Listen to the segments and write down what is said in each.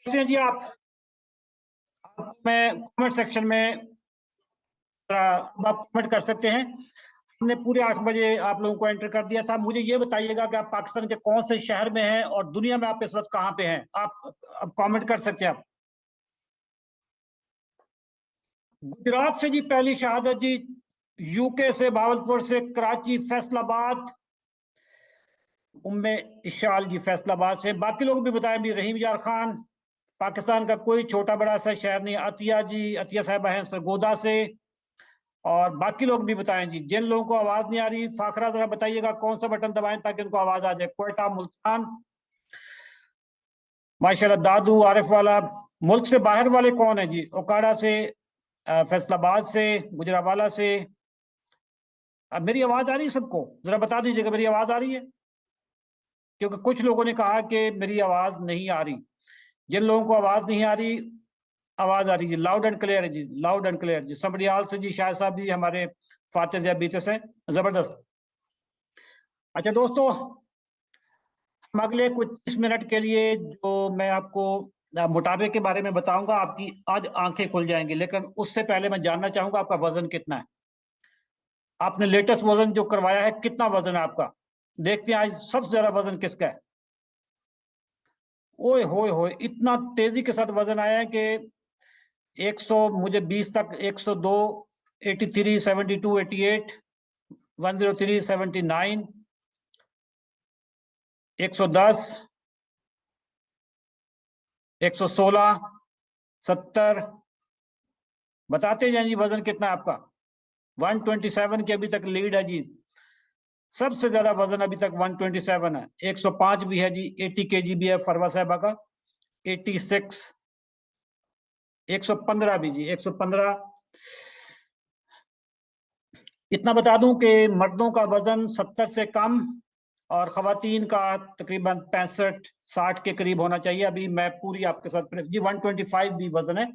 कैसे हैं जी आप? मैं कमेंट सेक्शन में आप कमेंट कर सकते हैं। हमने पूरे 8 बजे आप लोगों को एंटर कर दिया था। मुझे ये बताइएगा कि आप पाकिस्तान के कौन से शहर में हैं और दुनिया में आप इस वक्त कहाँ पे हैं? आप अब कमेंट कर सकते हैं आप। गुजरात से जी पहली शहादत जी, यूके से, भावलपुर से, कराची, फैसलाबाद, उम्मे इशाल जी फैसलाबाद से। बाकी लोग भी बताएं भी, रहीम यार खान, पाकिस्तान का कोई छोटा बड़ा सा शहर नहीं। अतिया जी, अतिया साहबा हैं सरगोदा से। और बाकी लोग भी बताएं जी, जिन लोगों को आवाज नहीं आ रही, फाखरा जरा बताइएगा कौन सा बटन दबाएं ताकि उनको आवाज आ जाए। क्वेटा, मुल्तान, माशाल्लाह, दादू, आरिफ वाला। मुल्क से बाहर वाले कौन है जी? ओकाड़ा से, फैसलाबाद से, गुजरावाला से। अब मेरी आवाज आ रही है सबको? जरा बता दीजिएगा मेरी आवाज आ रही है, क्योंकि कुछ लोगों ने कहा कि मेरी आवाज नहीं आ रही। जिन लोगों को आवाज नहीं आ रही, आवाज आ रही है, लाउड एंड क्लियर है जी, लाउड एंड क्लियर जी। समरियाल से जी शाह साहब जी हमारे फातिह ज़िया से, जबरदस्त। अच्छा दोस्तों, हम अगले कुछ 30 मिनट के लिए जो मैं आपको मोटापे के बारे में बताऊंगा, आपकी आज आंखें खुल जाएंगी। लेकिन उससे पहले मैं जानना चाहूंगा आपका वजन कितना है। आपने लेटेस्ट वजन जो करवाया है, कितना वजन है आपका? देखते हैं आज सबसे ज्यादा वजन किसका है। ओए होए होए, इतना तेजी के साथ वजन आया है कि 100, मुझे 20 तक, 102, 83, 72, 88, 103, 79, 110, 116, 70। बताते जाए जी वजन कितना है आपका। 127 की अभी तक लीड है जी। सबसे ज्यादा वजन अभी तक 127 है। 105 भी है जी, 80 केजी भी है फरवा साहबा का, 86, 115 भी जी, 115। इतना बता दूं कि मर्दों का वजन 70 से कम और खवातीन का तकरीबन 65-60 के करीब होना चाहिए। अभी मैं पूरी आपके साथ जी 125 भी वजन है।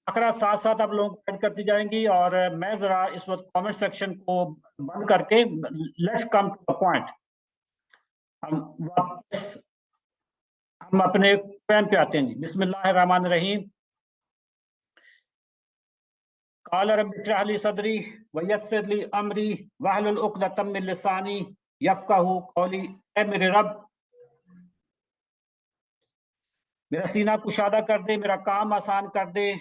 अखरा साथ साथ आप लोगों को ऐड करती जाएंगी। और मैं जरा इस वक्त कमेंट सेक्शन को बंद करके, let's come to the point. हम वापस हम अपने फैन पे आते हैं जी। बिस्मिल्लाहिर रहमानिर रहीम। काल रब्बि इश्रह ली सदरी वयस्सिर ली अमरी वहलुल उक़दतम मिन लिसानी यफ़क़हू क़ौली। ऐ मेरे रब, मेरा सीना कुशादा कर दे, मेरा काम आसान कर दे,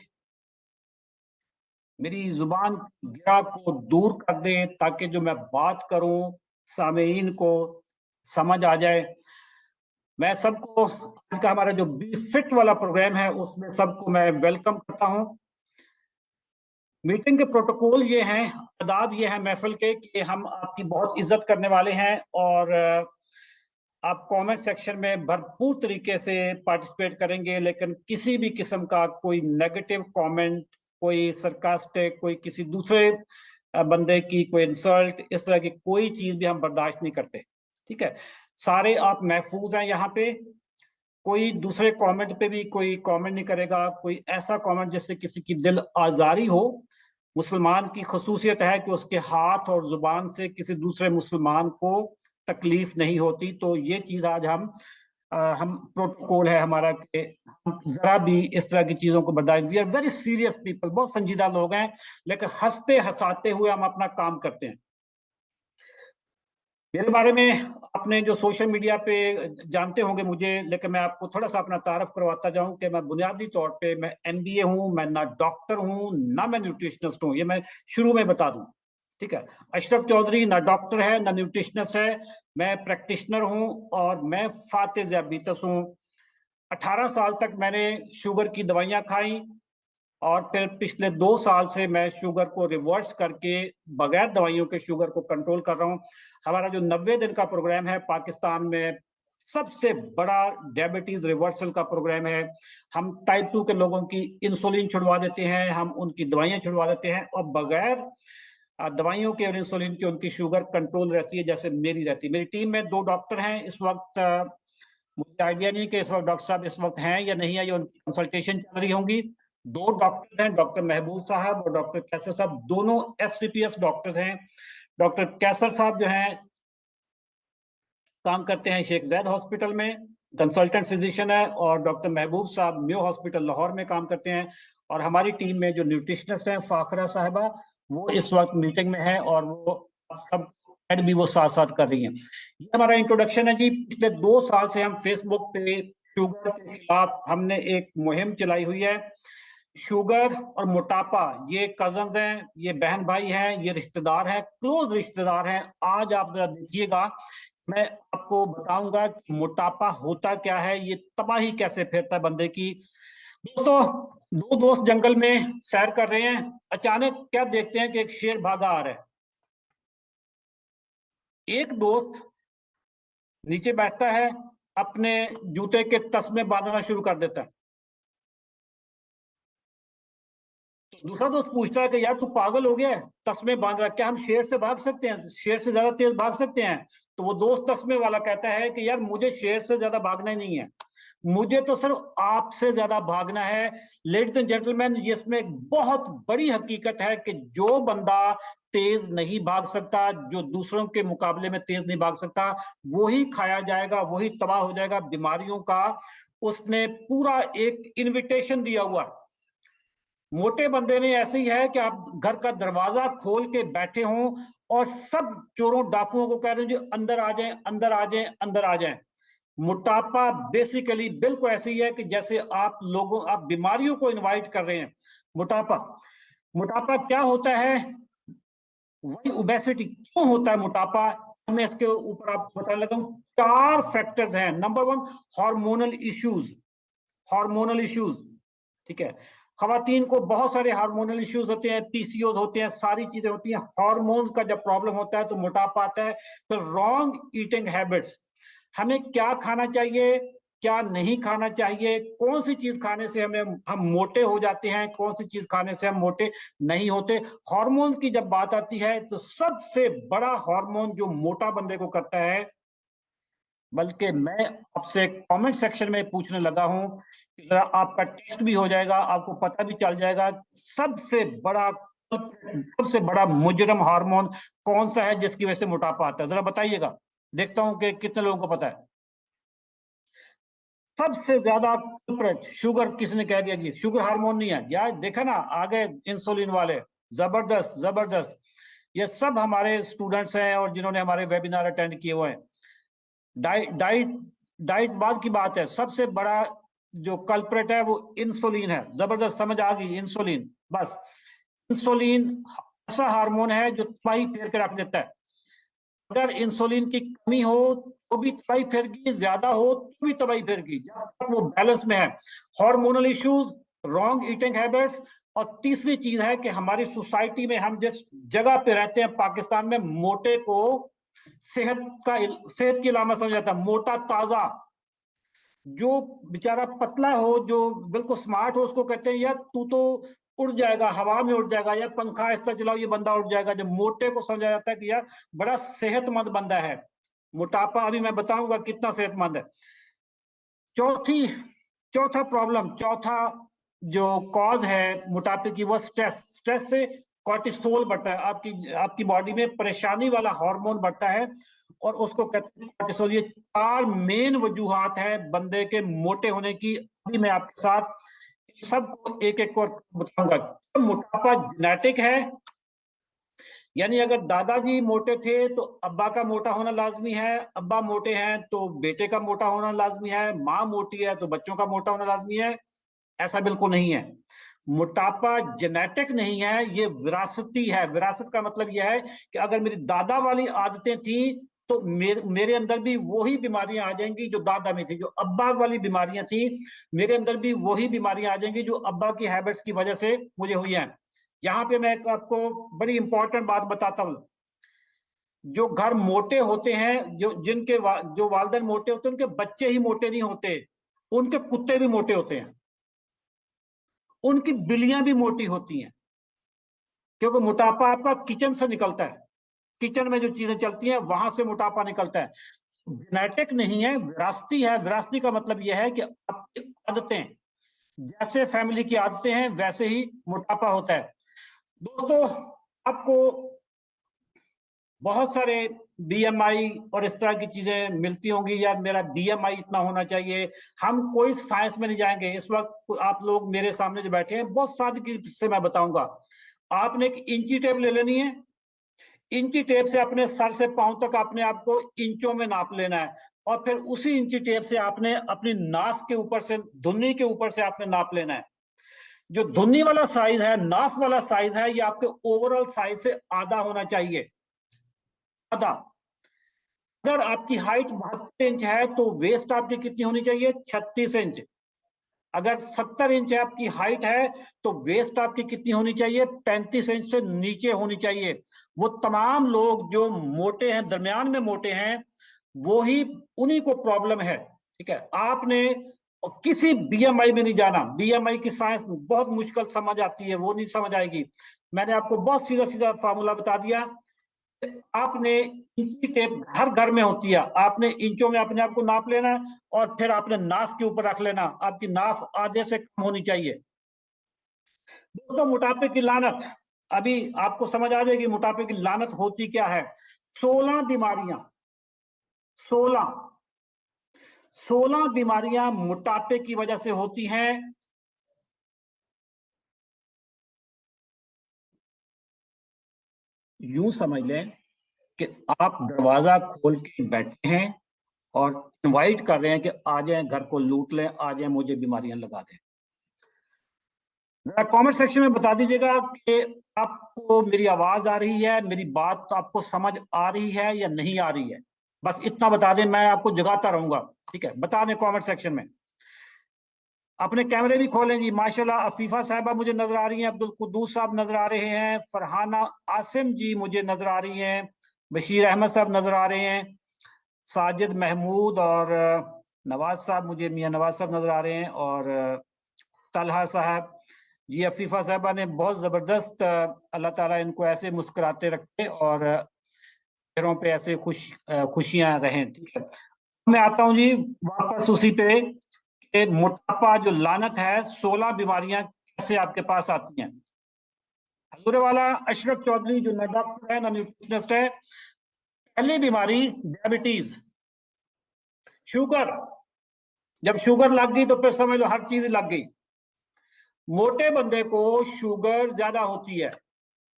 मेरी जुबान गिरा को दूर कर दे, ताकि जो मैं बात करूं सामीन को समझ आ जाए। मैं सबको, आज का हमारा जो बी फिट वाला प्रोग्राम है उसमें सबको मैं वेलकम करता हूं। मीटिंग के प्रोटोकॉल ये हैं, आदाब ये हैं महफिल के, कि हम आपकी बहुत इज्जत करने वाले हैं। और आप कमेंट सेक्शन में भरपूर तरीके से पार्टिसिपेट करेंगे, लेकिन किसी भी किस्म का कोई नेगेटिव कमेंट, कोई सरकास्टिक, कोई किसी दूसरे बंदे की कोई इंसल्ट, इस तरह की कोई चीज भी हम बर्दाश्त नहीं करते। ठीक है, सारे आप महफूज हैं यहाँ पे। कोई दूसरे कमेंट पे भी कोई कमेंट नहीं करेगा, कोई ऐसा कमेंट जिससे किसी की दिल आजारी हो। मुसलमान की खसूसियत है कि उसके हाथ और जुबान से किसी दूसरे मुसलमान को तकलीफ नहीं होती। तो ये चीज आज हम प्रोटोकॉल है हमारा कि हम जरा भी इस तरह की चीजों को बर्दाश्त। We are very serious people, बहुत संजीदा लोग हैं, लेकिन हंसते हंसाते हुए हम अपना काम करते हैं। मेरे बारे में आपने जो सोशल मीडिया पे जानते होंगे मुझे, लेकिन मैं आपको थोड़ा सा अपना तारफ करवाता जाऊं कि मैं बुनियादी तौर पे मैं एमबीए हूं, मैं ना डॉक्टर हूं ना मैं न्यूट्रिशनिस्ट हूं, ये मैं शुरू में बता दूं। ठीक है, अशरफ चौधरी ना डॉक्टर है ना न्यूट्रिशनिस्ट है, मैं प्रैक्टिशनर हूं और मैं फातिह ज़ियाबीतस हूं। 18 साल तक मैंने शुगर की दवाइयां खाई और फिर पिछले 2 साल से मैं शुगर को रिवर्स करके बगैर दवाइयों के शुगर को कंट्रोल कर रहा हूँ। हमारा जो 90 दिन का प्रोग्राम है पाकिस्तान में सबसे बड़ा डायबिटीज रिवर्सल का प्रोग्राम है। हम टाइप 2 के लोगों की इंसुलिन छुड़वा देते हैं, हम उनकी दवाइयां छुड़वा देते हैं और बगैर दवाइयों के और इंसुलिन की उनकी शुगर कंट्रोल रहती है, जैसे मेरी रहती है। मेरी टीम में 2 डॉक्टर हैं इस वक्त। मुझे आइडिया नहीं कि इस वक्त डॉक्टर साहब इस वक्त हैं या नहीं है, या उनकी कंसल्टेशन चल रही होंगी। 2 डॉक्टर हैं, डॉक्टर महबूब साहब और डॉक्टर कैसर साहब, दोनों एफसीपीएस डॉक्टर्स हैं। डॉक्टर कैसर साहब जो हैं काम करते हैं शेख जैद हॉस्पिटल में, कंसल्टेंट फिजिशियन है, और डॉक्टर महबूब साहब म्यो हॉस्पिटल लाहौर में काम करते हैं। और हमारी टीम में जो न्यूट्रिशनिस्ट हैं फाखरा साहिबा, वो इस वक्त मीटिंग में है, और वो सब ऐड भी वो साथ साथ कर रही हैं। ये हमारा इंट्रोडक्शन है जी। पिछले 2 साल से हम फेसबुक पे शुगर के खिलाफ हमने एक मुहिम चलाई हुई है। शुगर और मोटापा ये कजन्स हैं, ये बहन भाई हैं, ये रिश्तेदार हैं, क्लोज रिश्तेदार हैं। आज आप जरा देखिएगा, मैं आपको बताऊंगा कि मोटापा होता क्या है, ये तबाही कैसे फेरता है बंदे की। दोस्तों, दो दोस्त जंगल में सैर कर रहे हैं, अचानक क्या देखते हैं कि एक शेर भागा आ रहा है। एक दोस्त नीचे बैठता है, अपने जूते के तस्मे बांधना शुरू कर देता है। तो दूसरा दोस्त पूछता है कि यार तू पागल हो गया है, तस्मे बांध रहा है, क्या हम शेर से भाग सकते हैं, शेर से ज्यादा तेज भाग सकते हैं? तो वो दोस्त तस्मे वाला कहता है कि यार मुझे शेर से ज्यादा भागना ही नहीं है, मुझे तो सिर्फ आपसे ज्यादा भागना है। लेडीज एंड जेंटलमैन, ये इसमें एक बहुत बड़ी हकीकत है कि जो बंदा तेज नहीं भाग सकता, जो दूसरों के मुकाबले में तेज नहीं भाग सकता, वही खाया जाएगा, वही तबाह हो जाएगा बीमारियों का। उसने पूरा एक इनविटेशन दिया हुआ। मोटे बंदे ने ऐसे ही है कि आप घर का दरवाजा खोल के बैठे हों और सब चोरों डाकुओं को कह रहे हैं जी अंदर आ जाएं, अंदर आ जाएं, अंदर आ जाएं। मोटापा बेसिकली बिल्कुल ऐसे ही है कि जैसे आप बीमारियों को इनवाइट कर रहे हैं। मोटापा मोटापा क्या होता है? वही ओबेसिटी क्यों होता है मोटापा? मैं इसके ऊपर आपको बताने लगा हूं। 4 फैक्टर्स हैं। Number 1, hormonal issues. Hormonal issues, ठीक है। खवातीन को बहुत सारे हार्मोनल इश्यूज होते हैं, पीसीओज होते हैं, सारी चीजें होती हैं। हार्मोन्स का जब प्रॉब्लम होता है तो मोटापा आता है। फिर रॉन्ग ईटिंग हैबिट्स, हमें क्या खाना चाहिए, क्या नहीं खाना चाहिए, कौन सी चीज खाने से हम मोटे हो जाते हैं, कौन सी चीज खाने से हम मोटे नहीं होते। हार्मोन्स की जब बात आती है तो सबसे बड़ा हार्मोन जो मोटा बंदे को करता है, बल्कि मैं आपसे कमेंट सेक्शन में पूछने लगा हूं, जरा आपका टेस्ट भी हो जाएगा, आपको पता भी चल जाएगा सबसे बड़ा मुजरम हार्मोन कौन सा है जिसकी वजह से मोटापा आता है। जरा बताइएगा, देखता हूं कि कितने लोगों को पता है। सबसे ज्यादा कल्प्रिट शुगर, किसने कह दिया जी शुगर हार्मोन नहीं है यार? देखा ना, आगे इंसुलिन वाले, जबरदस्त जबरदस्त। ये सब हमारे स्टूडेंट्स हैं और जिन्होंने हमारे वेबिनार अटेंड किए हुए हैं। डाइट डाइट डाइट बाद की बात है। सबसे बड़ा जो कल्प्रिट है वो इंसुलिन है। जबरदस्त, समझ आ गई? इंसुलिन, बस। इंसुलिन ऐसा हार्मोन है जो तबाही फेर के रख देता है। अगर इंसुलिन की कमी हो तो भी तबाही फेरगी, ज्यादा हो तो भी तबाही फेरगी, जब तक वो बैलेंस में है। Hormonal issues, wrong eating habits, और तीसरी चीज है कि हमारी सोसाइटी में, हम जिस जगह पे रहते हैं पाकिस्तान में, मोटे को सेहत की अलामत समझा जाता है। मोटा ताजा, जो बेचारा पतला हो, जो बिल्कुल स्मार्ट हो, उसको कहते हैं यार तू तो उड़ जाएगा, हवा में उड़ जाएगा, या पंखा ऐसा चलाओ ये बंदा उड़ जाएगा। जब मोटे को समझा जाता है कि यार बड़ा सेहतमंद बंदा है। मोटापा अभी मैं बताऊंगा कितना सेहतमंद है। चौथी चौथा प्रॉब्लम, चौथा जो कॉज है मोटापे की, वो स्ट्रेस। स्ट्रेस से कॉर्टिसोल बढ़ता है, आपकी आपकी बॉडी में परेशानी वाला हार्मोन बढ़ता है, और उसको कहते हैं कॉर्टिसोल। ये 4 मेन वजूहात है बंदे के मोटे होने की। अभी मैं आपके साथ सब एक एक को बताऊंगा। तो मोटापा जेनेटिक है, यानी अगर दादाजी मोटे थे तो अब्बा का मोटा होना लाजमी है, अब्बा मोटे हैं तो बेटे का मोटा होना लाजमी है, माँ मोटी है तो बच्चों का मोटा होना लाजमी है। ऐसा बिल्कुल नहीं है। मोटापा जेनेटिक नहीं है, ये विरासती है। विरासत का मतलब यह है कि अगर मेरी दादा वाली आदतें थी तो मेरे अंदर भी वही बीमारियां आ जाएंगी जो दादा में थी। जो अब्बा वाली बीमारियां थी, मेरे अंदर भी वही बीमारियां आ जाएंगी जो अब्बा की हैबिट्स की वजह से मुझे हुई हैं। यहाँ पे मैं आपको बड़ी इंपॉर्टेंट बात बताता हूँ। जो घर मोटे होते हैं, जो वालिदैन मोटे होते हैं, उनके बच्चे ही मोटे नहीं होते, उनके कुत्ते भी मोटे होते हैं, उनकी बिल्लियां भी मोटी होती हैं। क्योंकि मोटापा आपका किचन से निकलता है। किचन में जो चीजें चलती हैं वहां से मोटापा निकलता है। जेनेटिक नहीं है, विरासती है। विरासती का मतलब यह है कि आपकी आदतें, जैसे फैमिली की आदतें हैं वैसे ही मोटापा होता है। दोस्तों, आपको बहुत सारे बीएमआई और इस तरह की चीजें मिलती होंगी, या मेरा बीएमआई इतना होना चाहिए। हम कोई साइंस में नहीं जाएंगे इस वक्त। आप लोग मेरे सामने जो बैठे हैं, बहुत सादगी से मैं बताऊंगा। आपने एक इंची टेप ले लेनी है। इंची टेप से अपने सर से पांव तक अपने आप को इंचों में नाप लेना है, और फिर उसी इंची टेप से आपने अपनी नाफ के ऊपर से, धुन्नी के ऊपर से आपने नाप लेना है। जो धुन्नी वाला साइज है, नाफ वाला साइज है, ये आपके ओवरऑल साइज से आधा होना चाहिए, आधा। अगर आपकी हाइट 72 इंच है तो वेस्ट आपकी कितनी होनी चाहिए? 36 इंच। अगर 70 इंच आपकी हाइट है तो वेस्ट आपकी कितनी होनी चाहिए? 35 इंच से नीचे होनी चाहिए। वो तमाम लोग जो मोटे हैं, दरमियान में मोटे हैं, वो ही, उन्हीं को प्रॉब्लम है। ठीक है, आपने किसी बीएमआई में नहीं जाना। बीएमआई की साइंस बहुत मुश्किल समझ आती है, वो नहीं समझ आएगी। मैंने आपको बहुत सीधा सीधा फार्मूला बता दिया। आपने इंची टेप हर घर में होती है, आपने इंचों में अपने आप को नाप लेना है, और फिर आपने नाफ के ऊपर रख लेना। आपकी नाफ आधे से कम होनी चाहिए। दोस्तों, मोटापे की लानत, अभी आपको समझ आ जाएगी मोटापे की लानत होती क्या है। 16 बीमारियां, 16 16 बीमारियां मोटापे की वजह से होती हैं। यूं समझ लें कि आप दरवाजा खोल के बैठे हैं और इनवाइट कर रहे हैं कि आ जाएं, घर को लूट लें, आ जाएं, मुझे बीमारियां लगा दें। जरा कमेंट सेक्शन में बता दीजिएगा कि आपको मेरी आवाज आ रही है, मेरी बात तो आपको समझ आ रही है या नहीं आ रही है। बस इतना बता दें, मैं आपको जगाता रहूंगा। ठीक है, बता दें कमेंट सेक्शन में। अपने कैमरे भी खोलें जी। माशाल्लाह, अफीफा साहबा मुझे नजर आ रही हैं, अब्दुल कुद्दूस साहब नजर आ रहे हैं, फरहाना आसिम जी मुझे नजर आ रही हैं, बशीर अहमद साहब नजर आ रहे हैं, साजिद महमूद और नवाज साहब, मुझे मियां नवाज साहब नजर आ रहे हैं, और तलहा साहब जी। अफीफा साहबा ने बहुत जबरदस्त, अल्लाह ताला इनको ऐसे मुस्कुराते रखे और चेहरों पे ऐसे खुशियां रहें। ठीक है, मैं आता हूं जी वापस उसी पे कि मोटापा जो लानत है, 16 बीमारियां कैसे आपके पास आती हैं। हजूर वाला अशरफ चौधरी जो ना डॉक्टर है ना न्यूट्रिशनिस्ट है, पहली बीमारी डायबिटीज, शुगर। जब शुगर लग गई तो फिर समझ लो हर चीज लग गई। मोटे बंदे को शुगर ज्यादा होती है,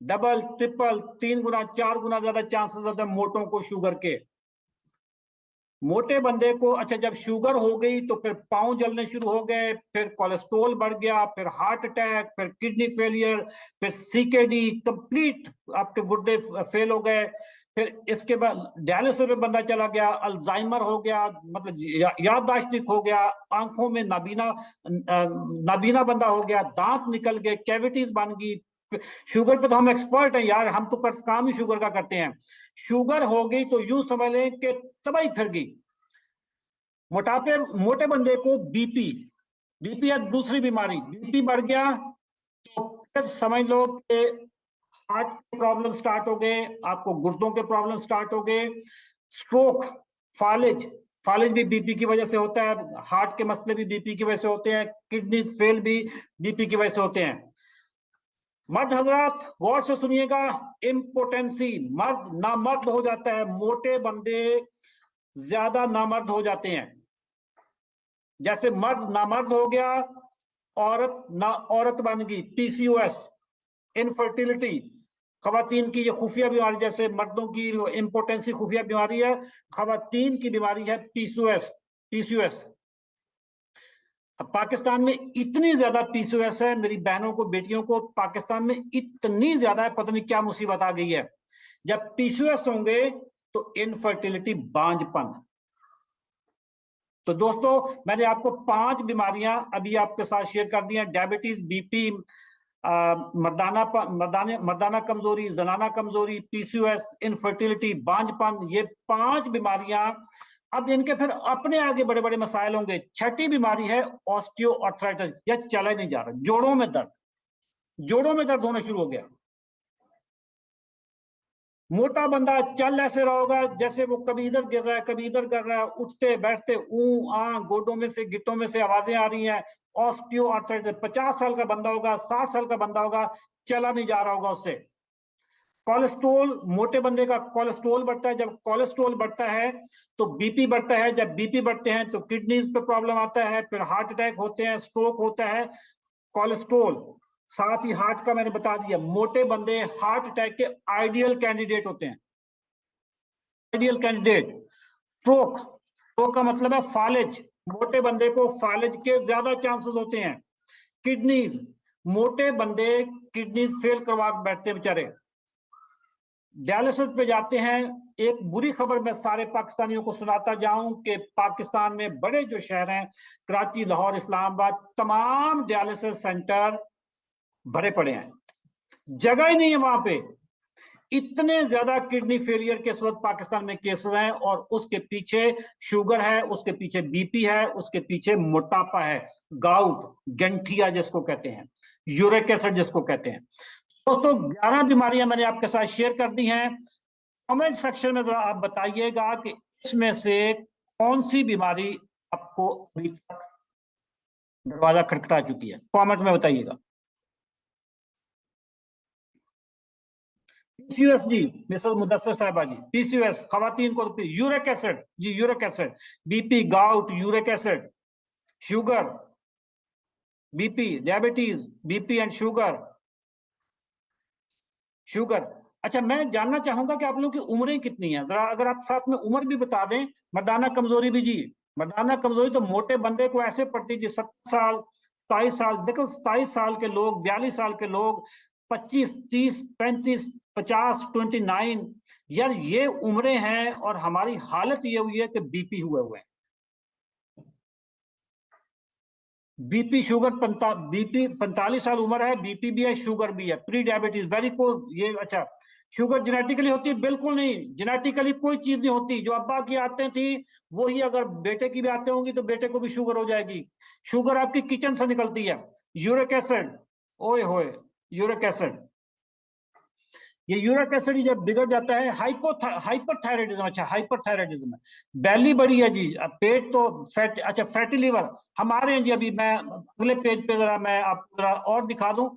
डबल ट्रिपल 3 गुना 4 गुना ज्यादा चांसेस होते हैं मोटों को शुगर के। मोटे बंदे को, अच्छा, जब शुगर हो गई तो फिर पांव जलने शुरू हो गए, फिर कोलेस्ट्रॉल बढ़ गया, फिर हार्ट अटैक, फिर किडनी फेलियर, फिर सीकेडी, कंप्लीट आपके गुर्दे फेल हो गए। फिर इसके बाद डायलिसिस पे बंदा चला गया, अल्जाइमर हो गया, मतलब याददाश्त हो गया, आंखों में नाबीना, नाबीना बंदा हो गया, दांत निकल गए, कैविटीज बन गई। शुगर पे तो हम एक्सपर्ट हैं यार, हम तो काम ही शुगर का करते हैं। शुगर हो गई तो यूं समझ लें कि तबाही फिर गई। मोटे बंदे को बीपी, बीपी है दूसरी बीमारी। बीपी बढ़ गया तो फिर समझ लो कि हार्ट के प्रॉब्लम स्टार्ट हो गए, आपको गुर्दों के प्रॉब्लम स्टार्ट हो गए, स्ट्रोक, फालिज, फालिज भी बीपी की वजह से होता है, हार्ट के मसले भी बीपी की वजह से होते हैं, किडनी फेल भी बीपी की वजह से होते हैं। मर्द हजरात गौर से सुनिएगा, इम्पोटेंसी, मर्द नामर्द हो जाता है, मोटे बंदे ज्यादा नामर्द हो जाते हैं। जैसे मर्द नामर्द हो गया, औरत ना औरत बन गई, पीसीओएस, इनफर्टिलिटी, खवातीन की ये खुफिया बीमारी, जैसे मर्दों की इम्पोटेंसी खुफिया बीमारी है, खवातीन की बीमारी है पीसीओएस। पीसीओएस अब पाकिस्तान में इतनी ज्यादा पीसीओएस है, मेरी बहनों को, बेटियों को पाकिस्तान में इतनी ज्यादा है, पता नहीं क्या मुसीबत आ गई है। जब पीसीओएस होंगे तो इनफर्टिलिटी, बांझपन। तो दोस्तों, मैंने आपको 5 बीमारियां अभी आपके साथ शेयर कर दी हैं। डायबिटीज, बीपी, मर्दाना कमजोरी, जनाना कमजोरी, पीसीओएस, इनफर्टिलिटी, बांझपन, ये 5 बीमारियां। अब इनके फिर अपने आगे बड़े बड़े मसाइल होंगे। छठी बीमारी है ऑस्टियोआर्थराइटिस, यह चला ही नहीं जा रहा, जोड़ों में दर्द, जोड़ों में दर्द होना शुरू हो गया। मोटा बंदा चल ऐसे रहा होगा जैसे वो कभी इधर गिर रहा है, कभी इधर कर रहा है, उठते बैठते ऊ आ, गोडों में से, गिट्टों में से आवाजें आ रही हैं। ऑस्टियोआर्थराइटिस, 50 साल का बंदा होगा, 60 साल का बंदा होगा, चला नहीं जा रहा होगा उससे। कोलेस्ट्रोल, मोटे बंदे का कोलेस्ट्रोल बढ़ता है, जब कोलेस्ट्रोल बढ़ता है तो बीपी बढ़ता है, जब बीपी बढ़ते हैं तो किडनीज पे प्रॉब्लम आता है, फिर हार्ट अटैक होते हैं, स्ट्रोक होता है। कोलेस्ट्रोल, साथ ही हार्ट का मैंने बता दिया, मोटे बंदे हार्ट अटैक के आइडियल कैंडिडेट होते हैं, आइडियल कैंडिडेट। स्ट्रोक, स्ट्रोक का मतलब है फालिज, मोटे बंदे को फालिज के ज्यादा चांसेस होते हैं। किडनीज, मोटे बंदे किडनीज फेल करवा बैठते हैं बेचारे, डायलिसिस पे जाते हैं। एक बुरी खबर मैं सारे पाकिस्तानियों को सुनाता जाऊं कि पाकिस्तान में बड़े जो शहर हैं, कराची, लाहौर, इस्लामाबाद, तमाम डायलिसिस सेंटर भरे पड़े हैं, जगह ही नहीं है वहां पे। इतने ज्यादा किडनी फेलियर के इस वक्त पाकिस्तान में केसेस हैं, और उसके पीछे शुगर है, उसके पीछे बीपी है, उसके पीछे मोटापा है, गाउट, गंठिया जिसको कहते हैं, यूरिक एसिड जिसको कहते हैं। दोस्तों 11 बीमारियां मैंने आपके साथ शेयर कर दी हैं। कमेंट सेक्शन में जरा आप बताइएगा कि इसमें से कौन सी बीमारी आपको अभी तक दरवाजा खटखटा चुकी है, कमेंट में बताइएगा। पीसीओएस जी, मिसेस मुदस्सिर साहिबा जी, पीसीओएस खवातीन को, यूरिक एसिड जी, uric acid, BP, gout, uric acid, sugar, BP, diabetes, BP and sugar, sugar. अच्छा, मैं जानना चाहूंगा कि आप लोगों की उम्रें कितनी है, जरा अगर आप साथ में उम्र भी बता दें। मर्दाना कमजोरी भी जी, मर्दाना कमजोरी तो मोटे बंदे को ऐसे पड़ती जी, 70 साल, 27 साल, देखो 27 साल के लोग, 42 साल के लोग, 25, 30, 35, 50, 29, यार ये उम्रें हैं और हमारी हालत ये हुई है कि बीपी हुए हुए हैं। बीपी शुगर, बीपी 45 साल उम्र है, बीपी भी है, शुगर भी है, प्री डायबिटीज, वेरिकोज, ये अच्छा। शुगर जेनेटिकली होती है? बिल्कुल नहीं, जेनेटिकली कोई चीज नहीं होती। जो अब्बा की आते थी वही अगर बेटे की भी आते होंगी तो बेटे को भी शुगर हो जाएगी। शुगर आपकी किचन से निकलती है। यूरिक एसिड, ओए होए, यूरिक एसिड, ये यूरिक एसिड जब बिगड़ जाता है, हाइपरथायराइडिज्म, अच्छा हाइपरथायराइडिज्म है, बैली बड़ी है जी, पेट तो फैट, अच्छा फैटी लिवर हमारे हैं जी। अभी मैं अगले पेज पे जरा मैं आपको जरा और दिखा दूं,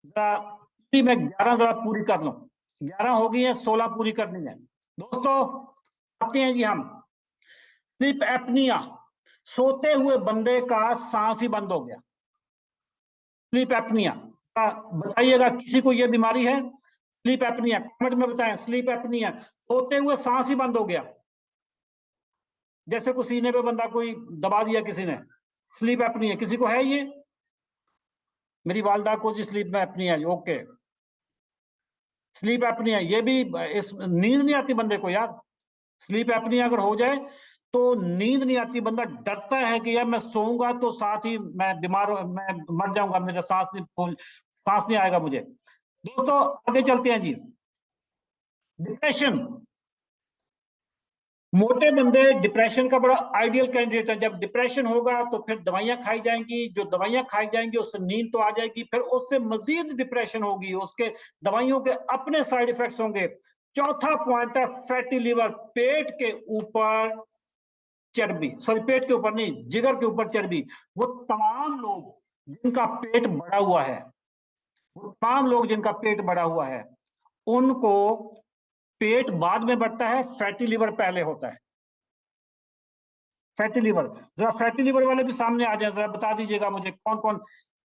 जरा मैं 11 जरा पूरी कर लूं, 11 हो गई है, 16 पूरी करनी है दोस्तों। आते हैं जी हम, स्लीप एपनिया, सोते हुए बंदे का सांस ही बंद हो गया, स्लीप एपनिया। बताइएगा किसी को यह बीमारी है? स्लीप एपनिया, कमेंट में बताएं, स्लीप एपनिया, सोते हुए सांस ही बंद हो गया, जैसे कोई सीने पे बंदा कोई दबा दिया किसी ने, स्लीप एपनिया। किसी को है ये? मेरी वालदा को जी स्लीप एपनिया है, ओके। स्लीप एपनिया, ये भी इस नींद नहीं आती बंदे को यार, स्लीप एपनिया अगर हो जाए तो नींद नहीं आती, बंदा डरता है कि यार मैं सोऊंगा तो साथ ही मैं बीमार, मैं मर जाऊंगा, मेरा सांस नहीं आएगा मुझे। दोस्तों आगे चलते हैं जी। डिप्रेशन, मोटे बंदे डिप्रेशन का बड़ा आइडियल कैंडिडेट है। जब डिप्रेशन होगा तो फिर दवाइयां खाई जाएंगी, जो दवाइयां खाई जाएंगी उससे नींद तो आ जाएगी, फिर उससे मजीद डिप्रेशन होगी, उसके दवाइयों के अपने साइड इफेक्ट्स होंगे। चौथा पॉइंट है फैटी लिवर, पेट के ऊपर चर्बी, सॉरी पेट के ऊपर नहीं, जिगर के ऊपर चर्बी। वो तमाम लोग जिनका पेट बढ़ा हुआ है, वो तमाम लोग जिनका पेट बढ़ा हुआ है, उनको पेट बाद में बढ़ता है, फैटी लिवर पहले होता है। फैटी लिवर, जरा फैटी लिवर वाले भी सामने आ जाए, जरा बता दीजिएगा मुझे कौन कौन।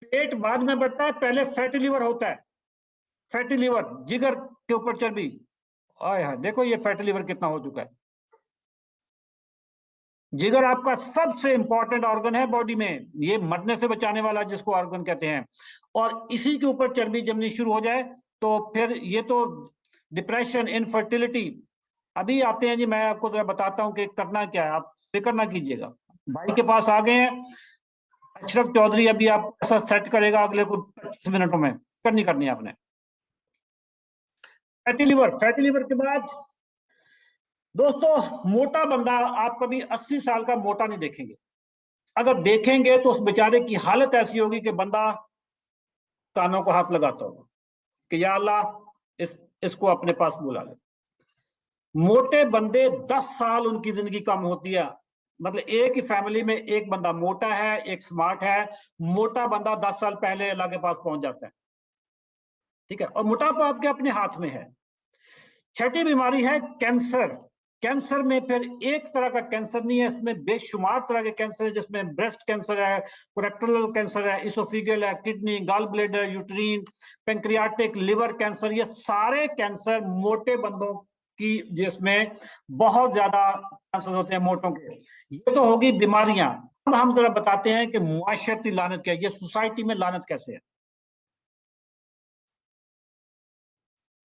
पेट बाद में बढ़ता है, पहले फैटी लिवर होता है। फैटी लिवर, जिगर के ऊपर चर्बी, आय हाय देखो ये फैटी लिवर कितना हो चुका है। जिगर आपका सबसे इंपॉर्टेंट ऑर्गन है बॉडी में, ये मरने से बचाने वाला जिसको ऑर्गन कहते हैं, और इसी के ऊपर चर्बी जमनी शुरू हो जाए तो फिर ये तो डिप्रेशन, इनफर्टिलिटी। अभी आते हैं जी, मैं आपको जरा बताता हूं कि करना क्या है, आप फिक्र ना कीजिएगा। भाई के पास आ गए हैं अशरफ चौधरी, अभी आप ऐसा सेट करेगा अगले कुछ 25 मिनटों में, करनी है आपने। फैटी लिवर, फैटी लिवर के बाद दोस्तों मोटा बंदा आप कभी 80 साल का मोटा नहीं देखेंगे। अगर देखेंगे तो उस बेचारे की हालत ऐसी होगी कि बंदा कानों को हाथ लगाता होगा कि या अल्लाह इसको अपने पास बुला ले। मोटे बंदे 10 साल उनकी जिंदगी कम होती है, मतलब एक ही फैमिली में एक बंदा मोटा है, एक स्मार्ट है, मोटा बंदा 10 साल पहले अल्लाह के पास पहुंच जाता है। ठीक है, और मोटापा आपके अपने हाथ में है। छठी बीमारी है कैंसर। कैंसर में फिर एक तरह का कैंसर नहीं है, इसमें बेशुमार तरह के कैंसर है, जिसमें ब्रेस्ट कैंसर है, कोरेक्टल कैंसर है, इसोफिगल है, kidney, gall bladder, uterine, pancreatic, liver cancer, ये सारे कैंसर मोटे बंदों की, जिसमें बहुत ज्यादा कैंसर होते हैं मोटों के। ये तो होगी बीमारियां। अब हम जरा बताते हैं कि मुआशरती लानत क्या है, ये सोसाइटी में लानत कैसे है।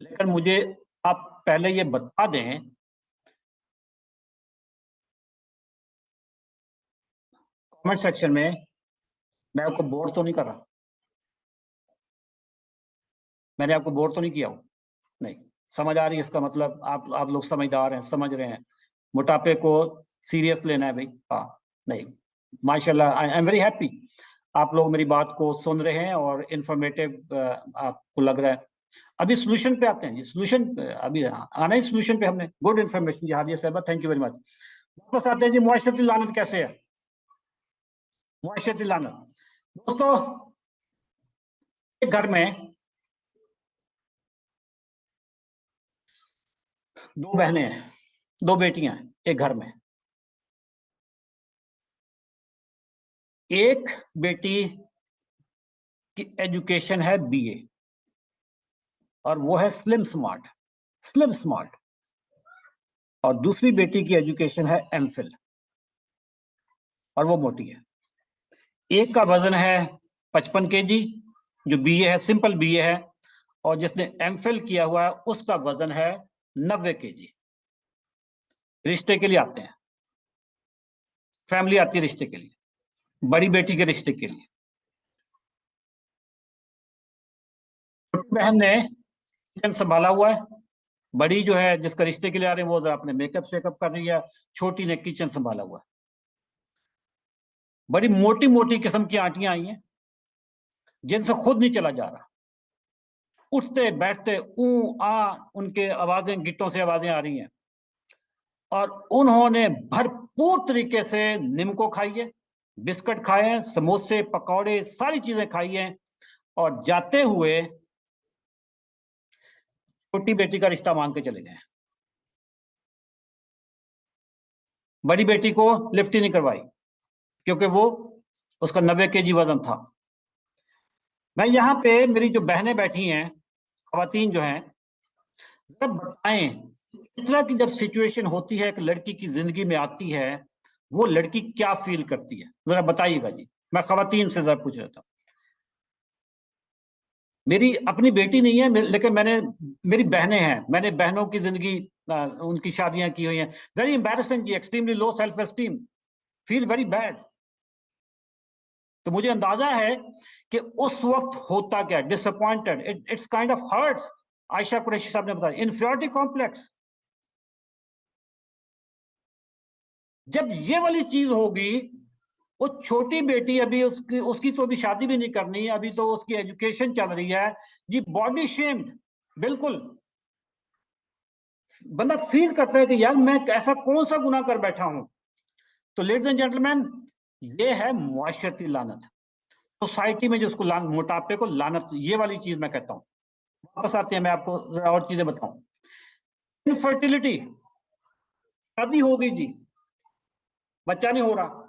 लेकिन मुझे आप पहले ये बता दें, कमेंट सेक्शन में, मैं आपको बोर तो नहीं कर रहा, मैंने आपको बोर तो नहीं किया हूं? नहीं, समझ आ रही है इसका मतलब? आप लोग समझदार हैं, समझ रहे हैं, मोटापे को सीरियस लेना है भाई। हाँ, नहीं, माशाल्लाह, आई एम वेरी हैप्पी, आप लोग मेरी बात को सुन रहे हैं और इंफॉर्मेटिव आपको लग रहा है। अभी सोल्यूशन पे आते हैं जी, सोल्यूशन अभी आना ही सोल्यूशन पे हमने। गुड इन्फॉर्मेशन जी, हादिया साहब, थैंक यू वेरी मच। वापस आते हैं जी, मुआशरती लानत कैसे है। मुआशरती लानत दोस्तों, एक घर में दो बहनें हैं, दो बेटियां हैं एक घर में। एक बेटी की एजुकेशन है बीए, और वो है स्लिम स्मार्ट, स्लिम स्मार्ट। और दूसरी बेटी की एजुकेशन है एमफिल, और वो मोटी है। एक का वजन है 55 kg, जो बीए है, सिंपल बीए है, और जिसने एमफिल किया हुआ है उसका वजन है 90 kg। रिश्ते के लिए आते हैं, फैमिली आती है रिश्ते के लिए, बड़ी बेटी के रिश्ते के लिए। छोटी बहन ने किचन संभाला हुआ है, बड़ी जो है जिसका रिश्ते के लिए आ रहे हैं वो अपने मेकअप शेकअप कर रही है, छोटी ने किचन संभाला हुआ है। बड़ी मोटी मोटी किस्म की आंटियां आई हैं जिनसे खुद नहीं चला जा रहा, उठते बैठते ऊ आ, उनके आवाजें, गिट्टों से आवाजें आ रही हैं। और उन्होंने भरपूर तरीके से निमको खाई है, बिस्किट खाए हैं, समोसे, पकौड़े, सारी चीजें खाई हैं, और जाते हुए छोटी बेटी का रिश्ता मांग के चले गए। बड़ी बेटी को लिफ्ट ही नहीं करवाई, क्योंकि वो, उसका 90 kg वजन था। मैं यहाँ पे, मेरी जो बहनें बैठी हैं, खवातीन जो हैं, जब बताएं इस तरह की जब सिचुएशन होती है, एक लड़की की जिंदगी में आती है, वो लड़की क्या फील करती है, जरा बताइएगा जी। मैं खवातीन से जरा पूछ रहा था। मेरी अपनी बेटी नहीं है, लेकिन मैंने, मेरी बहनें हैं, मैंने बहनों की जिंदगी, उनकी शादियां की हुई हैं। वेरी एम्बैरेसिंग जी, extremely low self esteem, feel very bad. तो मुझे अंदाजा है कि उस वक्त होता क्या, disappointed, it's kind of hurts. Ayesha Qureshi साहब ने बताया, इंफीरियरिटी कॉम्प्लेक्स। जब ये वाली चीज होगी, वो छोटी बेटी, अभी उसकी उसकी तो अभी शादी भी नहीं करनी है, अभी तो उसकी एजुकेशन चल रही है जी, बॉडी शेम्ड, बिल्कुल। बंदा फील करता है कि यार मैं ऐसा कौन सा गुनाह कर बैठा हूं। तो लेडीज एंड जेंटलमैन, ये है मुआशरती लानत, सोसाइटी में जो उसको मोटापे को लानत, ये वाली चीज मैं कहता हूं। वापस आते हैं, मैं आपको और चीजें बताऊं। इनफर्टिलिटी, शादी हो गई जी, बच्चा नहीं हो रहा,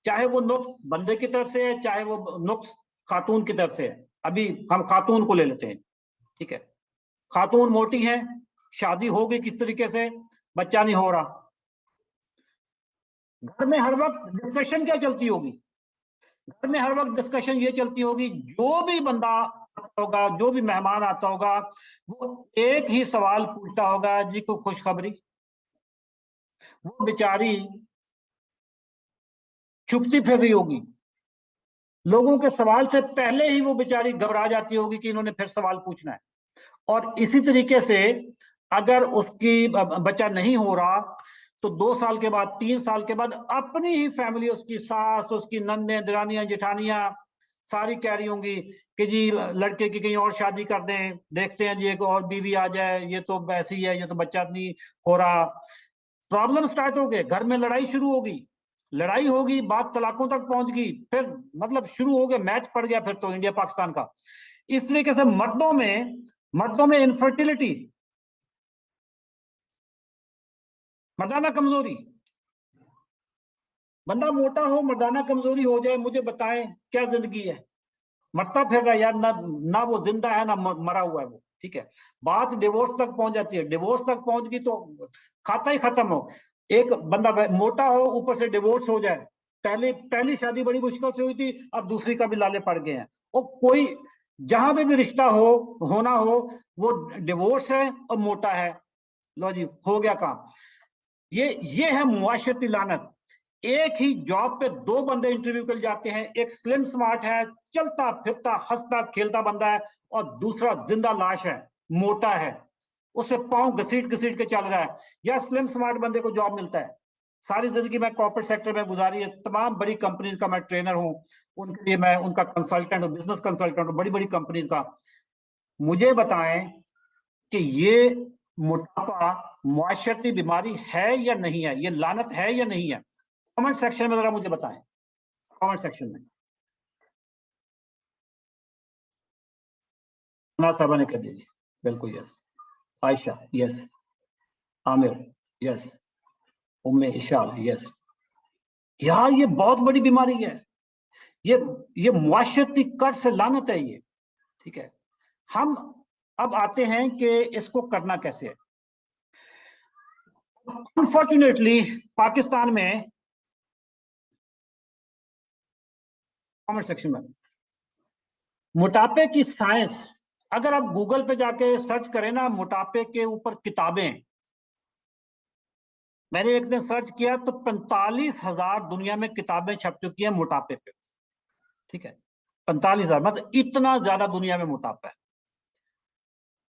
चाहे वो नुक्स बंदे की तरफ से है, चाहे वो नुक्स खातून की तरफ से है। अभी हम खातून को ले लेते हैं, ठीक है। खातून मोटी है, शादी हो गई किस तरीके से, बच्चा नहीं हो रहा। घर में हर वक्त डिस्कशन क्या चलती होगी, घर में हर वक्त डिस्कशन ये चलती होगी, जो भी बंदा आता होगा, जो भी मेहमान आता होगा, वो एक ही सवाल पूछता होगा, जी को खुशखबरी। वो बेचारी छुपती फिर रही होगी, लोगों के सवाल से पहले ही वो बेचारी घबरा जाती होगी कि इन्होंने फिर सवाल पूछना है। और इसी तरीके से अगर उसकी बच्चा नहीं हो रहा, तो 2 साल के बाद, 3 साल के बाद, अपनी ही फैमिली, उसकी सास, उसकी नंदें, दरानियां, जेठानियां, सारी कह रही होंगी कि जी लड़के की कहीं और शादी कर दें, देखते हैं जी एक और बीवी आ जाए, ये तो ऐसी है, ये तो बच्चा नहीं हो रहा। प्रॉब्लम स्टार्ट हो गए, घर में लड़ाई शुरू होगी, लड़ाई होगी, बात तलाकों तक पहुंच गई, फिर मतलब शुरू हो गया, मैच पड़ गया फिर तो इंडिया पाकिस्तान का। इस तरीके से मर्दों में इनफर्टिलिटी, मर्दाना कमजोरी, बंदा मोटा हो मर्दाना कमजोरी हो जाए, मुझे बताएं क्या जिंदगी है? मरता फिर रहा यार, ना ना वो जिंदा है ना मरा हुआ है वो, ठीक है। बात डिवोर्स तक पहुंच जाती है, डिवोर्स तक पहुंच गई तो खाता ही खत्म हो। एक बंदा मोटा हो ऊपर से डिवोर्स हो जाए, पहले पहली शादी बड़ी मुश्किल से हुई थी, अब दूसरी का भी लाले पड़ गए हैं। और कोई जहां पे भी रिश्ता हो होना हो, वो डिवोर्स है और मोटा है, लो जी हो गया काम। ये है मुआशरती लानत। एक ही जॉब पे दो बंदे इंटरव्यू के लिए जाते हैं, एक स्लिम स्मार्ट है, चलता फिरता हंसता खेलता बंदा है, और दूसरा जिंदा लाश है, मोटा है, उसे पांव घसीट घसीट के चल रहा है। या स्लिम स्मार्ट बंदे को जॉब मिलता है। सारी जिंदगी मैं कॉर्पोरेट सेक्टर में गुजारी है, तमाम बड़ी कंपनीज का मैं ट्रेनर हूं, उनके लिए मैं उनका कंसल्टेंट हूं, बिजनेस कंसल्टेंट हूं, बड़ी बड़ी कंपनीज का। मुझे बताएं कि ये मोटापा मुआशरती बीमारी है या नहीं है, ये लानत है या नहीं है? कमेंट सेक्शन में जरा मुझे बताएं, कमेंट सेक्शन में। ना साहबा ने कह दीजिए, बिल्कुल yes. Ayesha yes, Aamir yes, Umme Ishal yes. यार ये बहुत बड़ी बीमारी है, ये ये मुआशरती कर्ज से लानत है ये, ठीक है। हम अब आते हैं कि इसको करना कैसे है। अनफॉर्चुनेटली पाकिस्तान में, कमेंट सेक्शन में, मोटापे की साइंस, अगर आप गूगल पे जाके सर्च करें ना मोटापे के ऊपर किताबें, मैंने एक दिन सर्च किया तो 45,000 दुनिया में किताबें छप चुकी हैं मोटापे पे, ठीक है। 45,000, मतलब इतना ज्यादा दुनिया में मोटापा है।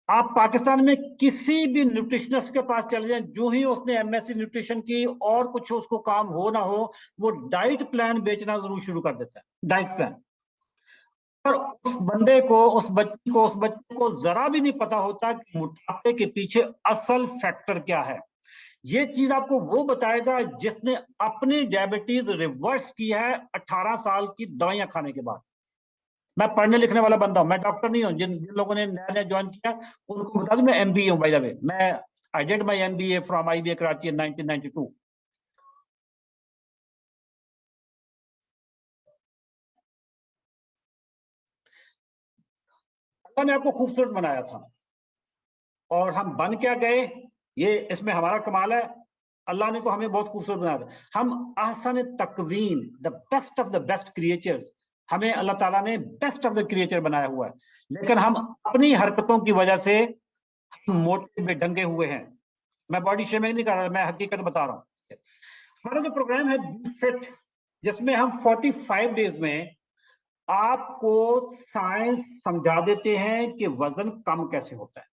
आप पाकिस्तान में किसी भी न्यूट्रिशनिस्ट के पास चले जाएं, जो ही उसने एमएससी न्यूट्रिशन की और कुछ उसको काम हो ना हो, वो डाइट प्लान बेचना जरूर शुरू कर देता है, डाइट प्लान। पर उस बच्चे को जरा भी नहीं पता होता कि मोटापे के पीछे असल फैक्टर क्या है। ये चीज आपको वो बताएगा जिसने अपनी डायबिटीज रिवर्स की है 18 साल की दवाइयां खाने के बाद। मैं पढ़ने लिखने वाला बंदा हूं, मैं डॉक्टर नहीं हूं। जिन जिन लोगों ने नया नया ज्वाइन किया उनको बता दूं, मैं एमबीए हूं बाय द वे। मैं I did my MBA from IBA Karachi in 1992। अल्लाह ने आपको खूबसूरत बनाया था, और हम बन क्या गए, ये इसमें हमारा कमाल है। अल्लाह ने तो हमें बहुत खूबसूरत बनाया था। हम ahsan तकवीन, the best of the best creatures, हमें अल्लाह ताला ने बेस्ट ऑफ द क्रिएचर बनाया हुआ है। लेकिन हम अपनी हरकतों की वजह से हम मोटे में ढंगे हुए हैं। मैं बॉडी शेमिंग नहीं कर रहा, मैं हकीकत बता रहा हूँ। हमारा जो प्रोग्राम है बी फिट, जिसमें हम 45 डेज में आपको साइंस समझा देते हैं कि वजन कम कैसे होता है।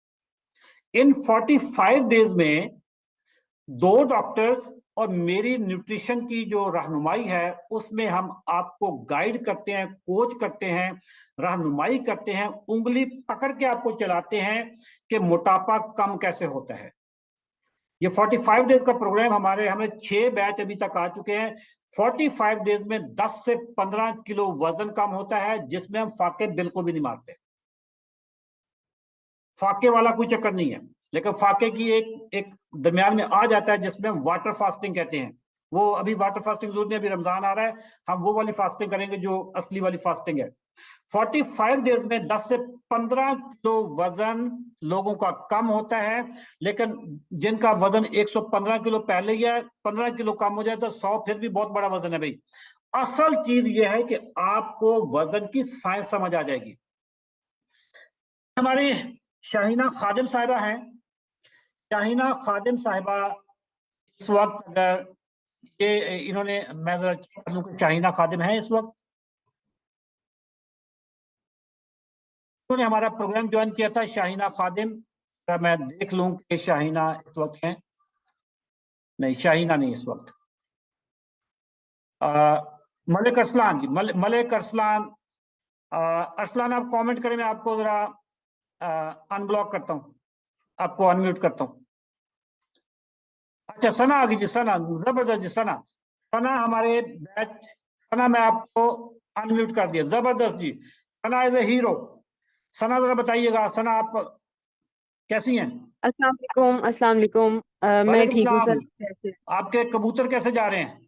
इन 45 डेज में दो डॉक्टर्स और मेरी न्यूट्रिशन की जो रहनुमाई है, उसमें हम आपको गाइड करते हैं, कोच करते हैं, रहनुमाई करते हैं, उंगली पकड़ के आपको चलाते हैं कि मोटापा कम कैसे होता है। ये 45 डेज का प्रोग्राम हमें 6 बैच अभी तक आ चुके हैं। 45 डेज में 10 से 15 किलो वजन कम होता है, जिसमें हम फाके बिल्कुल भी नहीं मारते। फाके वाला कोई चक्कर नहीं है, लेकिन फाके की एक एक दरमियान में आ जाता है जिसमें हम वाटर फास्टिंग कहते हैं। वो अभी वाटर फास्टिंग जरूरत नहीं, अभी रमजान आ रहा है, हम वो वाली फास्टिंग करेंगे जो असली वाली फास्टिंग है। 45 डेज में 10 से 15 किलो वजन लोगों का कम होता है। लेकिन जिनका वजन 115 किलो पहले ही है, 15 किलो कम हो जाए तो 100 फिर भी बहुत बड़ा वजन है भाई। असल चीज यह है कि आपको वजन की साइंस समझ आ जाएगी। हमारी शाहीना खादिम साहिबा हैं, शाहीना खादिम साहिबा इस वक्त, अगर ये इन्होंने, मैं जरा चेक कर लूं कि शाहीना खादिम है इस वक्त। उन्होंने हमारा प्रोग्राम ज्वाइन किया था, शाहीना खादिम। मैं देख लूं कि शाहीना इस वक्त है। नहीं, शाहीना नहीं इस वक्त। मलिक अरसलान जी, मलिक अरसलान। अरसलान आप कमेंट करें, मैं आपको जरा अनब्लॉक करता हूं, आपको अनम्यूट करता हूं। अच्छा, सना आ गई जी, सना जबरदस्त जी, सना। सना हमारे बैच, सना मैं आपको अनम्यूट कर दिया, जबरदस्त जी। सना इज ए हीरो। सना जरा बताइएगा, सना आप कैसी हैं? अस्सलाम वालेकुम, अस्सलाम वालेकुम। मैं वालेकुम ठीक हूँ सर। सलाम। कैसे? आपके कबूतर कैसे जा रहे हैं?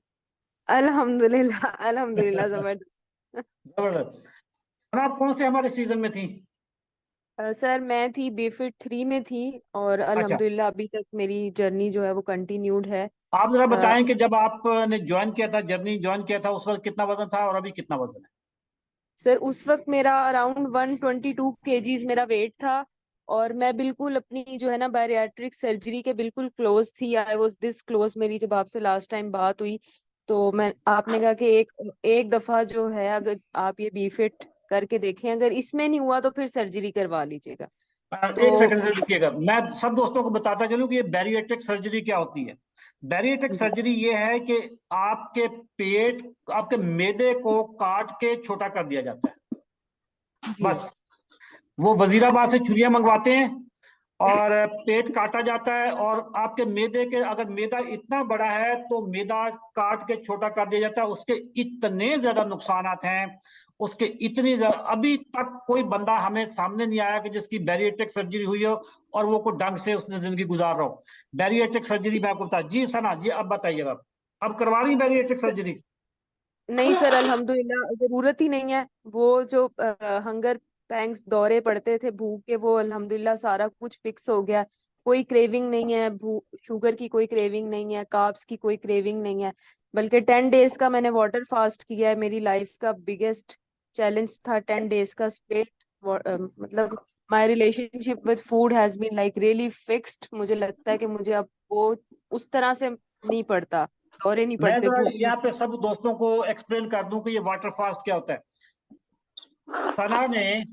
अल्हम्दुलिल्लाह, अल्हम्दुलिल्लाह, जबरदस्त। जबरदस्त। और आप कौन से हमारे सीजन में थी? सर मैं थी बीफिट 3 में थी, और अच्छा, अल्हम्दुलिल्लाह अभी तक मेरी जर्नी जो है वो कंटिन्यूड है। आप जरा अ, बताएं कि जब आपने ज्वाइन किया था, जर्नी ज्वाइन किया था, उस वक्त कितना वजन था और अभी कितना वजन है? सर उस वक्त मेरा अराउंड 122 kgs मेरा वेट था, और मैं बिल्कुल अपनी जो है ना बैरियाट्रिक सर्जरी के बिल्कुल क्लोज थी। आई वाज दिस क्लोज, मेरी जब आपसे लास्ट टाइम बात हुई तो मैं आपने कहा कि एक एक दफा जो है अगर आप ये बी फिट करके देखें, अगर इसमें नहीं हुआ तो फिर सर्जरी करवा लीजिएगा। एक तो सेकंड से रुकिएगा, मैं सब दोस्तों को बताता चलूं कि ये बैरिएट्रिक सर्जरी क्या होती है। बैरिएट्रिक जी सर्जरी ये है कि आपके पेट, आपके मैदे को काट के छोटा कर दिया जाता है, जी बस। वो वजीराबाद से छुरियां मंगवाते हैं और पेट काटा जाता है, और आपके मैदे के, अगर मैदा इतना बड़ा है तो मैदा काट के छोटा कर दिया जाता है। उसके इतने ज्यादा नुकसानात हैं, उसके इतनी ज्यादा, अभी तक कोई बंदा हमें सामने नहीं आया कि जिसकी बैरिएट्रिक सर्जरी हुई हो और वो कोई ढंग से उसने जिंदगी गुजार रहा हो। बैरिएट्रिक सर्जरी मैं आपको बता, जी सना जी, अब बताइएगा, अब करवा रही बैरिएट्रिक सर्जरी? नहीं सर, अल्हम्दुलिल्लाह जरूरत ही नहीं है। वो जो हंगर पैंग्स दौरे पड़ते थे भूख के, वो अल्हम्दुलिल्लाह सारा कुछ फिक्स हो गया। कोई क्रेविंग नहीं है, भूख शुगर की कोई क्रेविंग नहीं है, कार्ब्स की कोई क्रेविंग नहीं है। बल्कि 10 डेज का मैंने वाटर फास्ट किया है। मेरी लाइफ का बिगेस्ट चैलेंज था 10 डेज का स्ट्रेट। मतलब my relationship with food has been like really fixed. मुझे लगता है कि मुझे अब वो उस तरह से नहीं पड़ता, दौरे नहीं मैं पड़ते जरा भूख की। यहाँ पे सब दोस्तों को एक्सप्लेन कर दूं कि ये वाटर फास्ट क्या होता है। सना ने,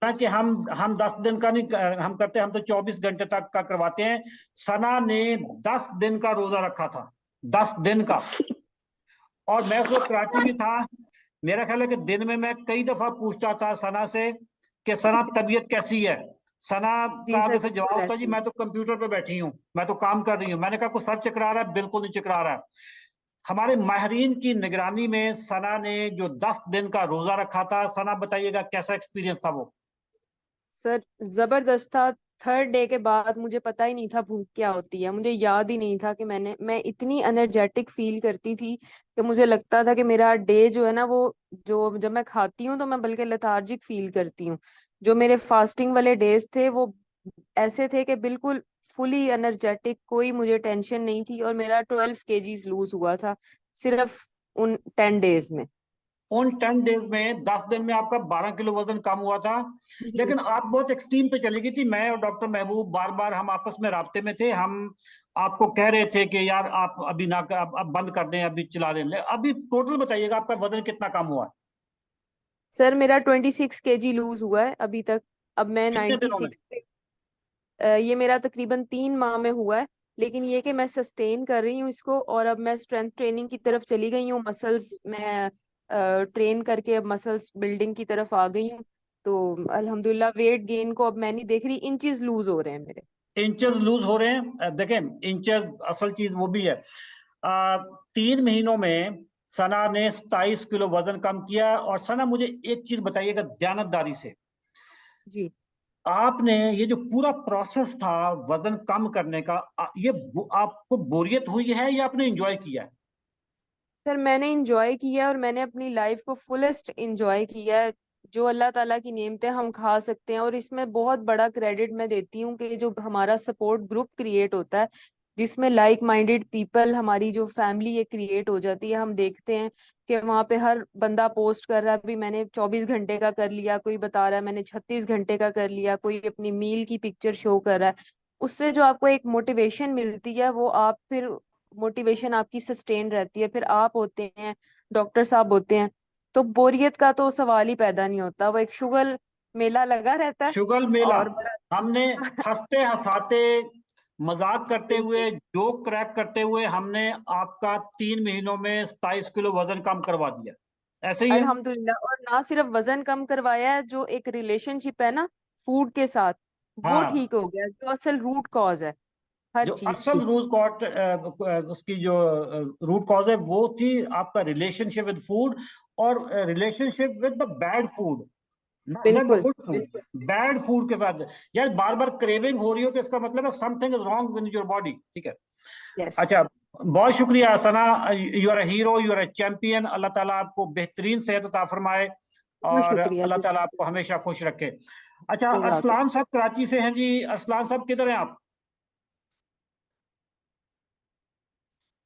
कि हम 10 दिन का नहीं हम करते, हम तो 24 घंटे तक का करवाते हैं। सना ने 10 दिन का रोजा रखा था, 10 दिन का। और मैं उस वक्त कराची में था। मेरा ख्याल है कि दिन में मैं कई दफा पूछता था सना से कि सना तबीयत कैसी है। सना का जी सर, आगे से बिल्कुल जवाब था, जी ऐसे ही। मैं तो कंप्यूटर पे बैठी हूँ, मैं तो काम कर रही हूँ। मैंने कहा, कुछ सर चकरा रहा है? बिल्कुल नहीं चकरा रहा है। हमारे माहरीन की निगरानी में सना ने जो 10 दिन का रोजा रखा था, सना बताइएगा कैसा एक्सपीरियंस था वो? सर जबरदस्त था। थर्ड डे के बाद मुझे पता ही नहीं था भूख क्या होती है। मुझे याद ही नहीं था कि मैं इतनी एनर्जेटिक फील करती थी कि मुझे लगता था कि मेरा डे जो है ना वो, जो जब मैं खाती हूँ तो मैं बल्कि लेथार्जिक फील करती हूँ। जो मेरे फास्टिंग वाले डेज थे वो ऐसे थे कि बिल्कुल फुली एनर्जेटिक, कोई मुझे टेंशन नहीं थी, और मेरा 12 kgs लूज हुआ था सिर्फ उन 10 डेज में। उन 10 डेज में, 10 दिन में आपका 12 किलो वजन कम हुआ था। जी लेकिन आप बहुत एक्सट्रीम पे चली गई थी। मैं और डॉक्टर महबूब बार बार हम आपस में राब्ते में थे। हम आपको कह रहे थे कि यार आप अभी ना, अब बंद कर दें, अभी चला दें। अभी टोटल बताइएगा आपका वजन कितना कम हुआ है? सर मेरा 26 kg लूज हुआ है अभी तक। अब मैं कितने नाइन्टी दिनों में? सिक्स ये मेरा तकरीबन 3 माह में हुआ है। लेकिन ये कि मैं सस्टेन कर रही हूँ इसको, और अब मैं स्ट्रेंथ ट्रेनिंग की तरफ चली गई हूँ। मसल्स मैं ट्रेन करके अब मसल्स बिल्डिंग की तरफ आ गई हूँ। तो अल्हम्दुलिल्लाह वेट गेन को अब मैं नहीं देख रही, इंचेस लूज हो रहे हैं मेरे। इंचेस लूज हो रहे हैं? देखें, इंचेस असल चीज वो भी है। 3 महीनों में सना ने 27 किलो वजन कम किया। और सना, मुझे एक चीज बताइएगा ध्यानदारी से, जी आपने ये जो पूरा प्रोसेस था वजन कम करने का, ये आपको बोरियत हुई है या आपने एंजॉय किया है? सर, मैंने इंजॉय किया है, और मैंने अपनी लाइफ को फुलेस्ट इंजॉय किया है। जो अल्लाह ताला की नेमतें हम खा सकते हैं, और इसमें बहुत बड़ा क्रेडिट मैं देती हूँ कि जो हमारा सपोर्ट ग्रुप क्रिएट होता है, जिसमें लाइक माइंडेड पीपल, हमारी जो फैमिली ये क्रिएट हो जाती है। हम देखते हैं कि वहाँ पे हर बंदा पोस्ट कर रहा है, अभी मैंने 24 घंटे का कर लिया, कोई बता रहा है मैंने 36 घंटे का कर लिया, कोई अपनी मील की पिक्चर शो कर रहा है। उससे जो आपको एक मोटिवेशन मिलती है, वो आप फिर मोटिवेशन आपकी सस्टेन रहती है। फिर आप होते हैं, डॉक्टर साहब होते हैं, तो बोरियत का तो सवाल ही पैदा नहीं होता। वो एक शुगल मेला लगा रहता है। शुगल मेला। और बड़ा हमने हंसते हंसाते, मजाक करते बिल्कुल हुए, जोक क्रैक करते हुए, हमने आपका 3 महीनों में 27 किलो वजन कम करवा दिया। ऐसे ही है? अल्हम्दुलिल्लाह। और ना सिर्फ वजन कम करवाया है, जो एक रिलेशनशिप है ना फूड के साथ, वो हाँ। ठीक हो गया, जो असल रूट कॉज है हर जो चीज असल की। रूट कॉट उसकी जो रूट कॉज है, वो थी आपका रिलेशनशिप विद फूड और relationship with the bad food. बिल्कुल गुड फूड, बैड फूड के साथ यार बार बार क्रेविंग हो रही हो तो इसका मतलब है something is wrong with your body, ठीक है। यस। अच्छा, बहुत शुक्रिया Sana, you are a hero, you are a champion. अल्लाह ताला आपको बेहतरीन सेहत अता फरमाए बहुत और शुक्रिया। अल्लाह ताला आपको हमेशा खुश रखे। अच्छा, जज़ाक अरसलान साहब कराची से हैं जी। अरसलान साहब किधर हैं आप?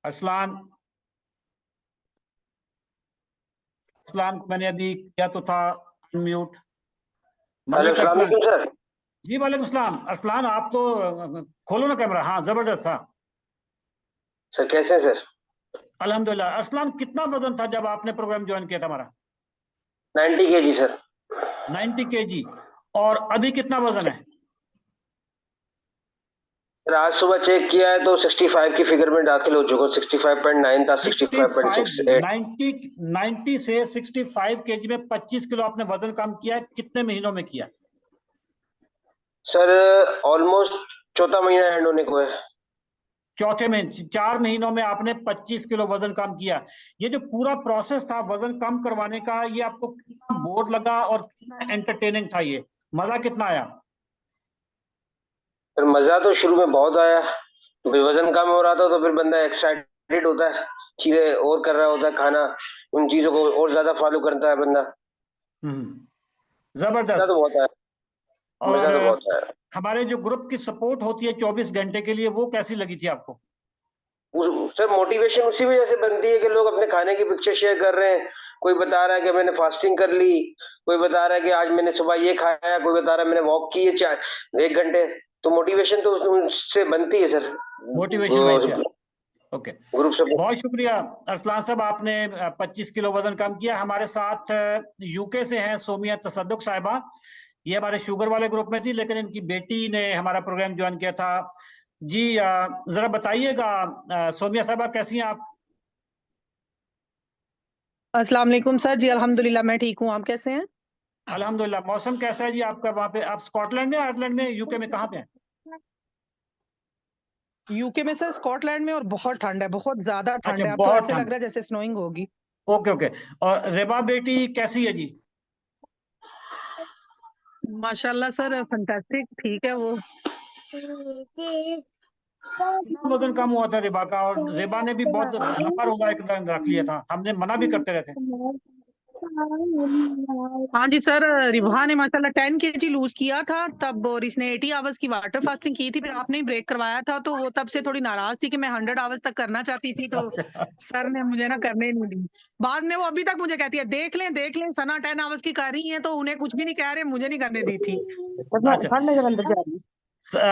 अरसलान, अरसलान को मैंने अभी किया तो था म्यूट। हेलो, मलिक अस्सलाम अरसलान वालेकुम सर। जी, वालेकुम सलाम। अरसलान आप तो खोलो ना कैमरा। हाँ, जबरदस्त था। सर कैसे हैं सर? अल्हम्दुलिल्लाह। अरसलान, कितना वजन था जब आपने प्रोग्राम ज्वाइन किया था हमारा? 90 केजी सर। 90 केजी। और अभी कितना वजन है? सर आज सुबह चेक किया है तो 65 की फिगर में दाखिल हो चुका हूँ। 65.9 था, 65, 65.68। 90 से 65 केजी में 25 किलो आपने वजन कम किया है। कितने महीनों में किया? सर ऑलमोस्ट चौथा महीना एंड होने को है। चौथे में 4 महीनों में आपने 25 किलो वजन कम किया। ये जो पूरा प्रोसेस था वजन कम करवाने का, ये आपको कितना बोर लगा और कितना एंटरटेनिंग था? ये मजा कितना आया? सर मजा तो शुरू में बहुत आया। वजन कम हो रहा था तो फिर बंदा एक्साइटेड होता है, चीजें और कर रहा होता है, खाना उन चीजों को और ज्यादा फॉलो करता है बंदा। मजा जबरदस्त। तो बहुत आया। मजा और तो बहुत आया। हमारे जो ग्रुप की सपोर्ट होती है 24 घंटे के लिए, वो कैसी लगी थी आपको? सर मोटिवेशन उसी वजह से बनती है कि लोग अपने खाने की पिक्चर शेयर कर रहे हैं। कोई बता रहा है कि मैंने फास्टिंग कर ली, कोई बता रहा है कि आज मैंने सुबह ये खाया, कोई बता रहा है मैंने वॉक की है 1 घंटे। तो मोटिवेशन तो उससे बनती है सर। मोटिवेशन वहीं से। ओके, ग्रुप से। बहुत शुक्रिया अरसलान साहब, आपने 25 किलो वजन कम किया। हमारे साथ यूके से हैं सोमिया तसद्दुक साहिबा। ये हमारे शुगर वाले ग्रुप में थी, लेकिन इनकी बेटी ने हमारा प्रोग्राम ज्वाइन किया था। जी, जरा बताइएगा सोमिया साहिबा, कैसी हैं आप? अस्सलाम वालेकुम सर जी। अल्हम्दुलिल्लाह मैं ठीक हूँ, आप कैसे हैं? अल्हम्दुलिल्लाह। मौसम कैसा है जी आपका वहाँ पे? आप स्कॉटलैंड में, आयरलैंड में, यूके में, कहाँ पे हैं? यूके में सर, स्कॉटलैंड में, और बहुत ठंड है, बहुत ज्यादा अच्छा, ठंड है। अब तो बहुत ऐसे लग ठंड। रहा है जैसे स्नोइंग होगी। Okay okay. और रेबा बेटी कैसी है जी? माशाल्लाह सर, फंटास्टिक, ठीक है वो। कितना वजन कम हुआ था रेबा का? और रेबा ने भी बहुत लंबा रोजा एक दिन रख लिया था, हमने मना भी करते रहते। हाँ जी सर, रिबहा ने माशाल्लाह 10 केजी लूज किया था तब, और इसने 80 आवर्स की वाटर फास्टिंग की थी। फिर आपने ही ब्रेक करवाया था तो वो तब से थोड़ी नाराज थी कि मैं 100 आवर्स तक करना चाहती थी, तो अच्छा। सर ने मुझे ना करने नहीं दी। बाद में वो अभी तक मुझे कहती है देख लें सना 10 आवर्स की कर रही है, तो उन्हें कुछ भी नहीं कह रहे, मुझे नहीं करने दी थी। अच्छा,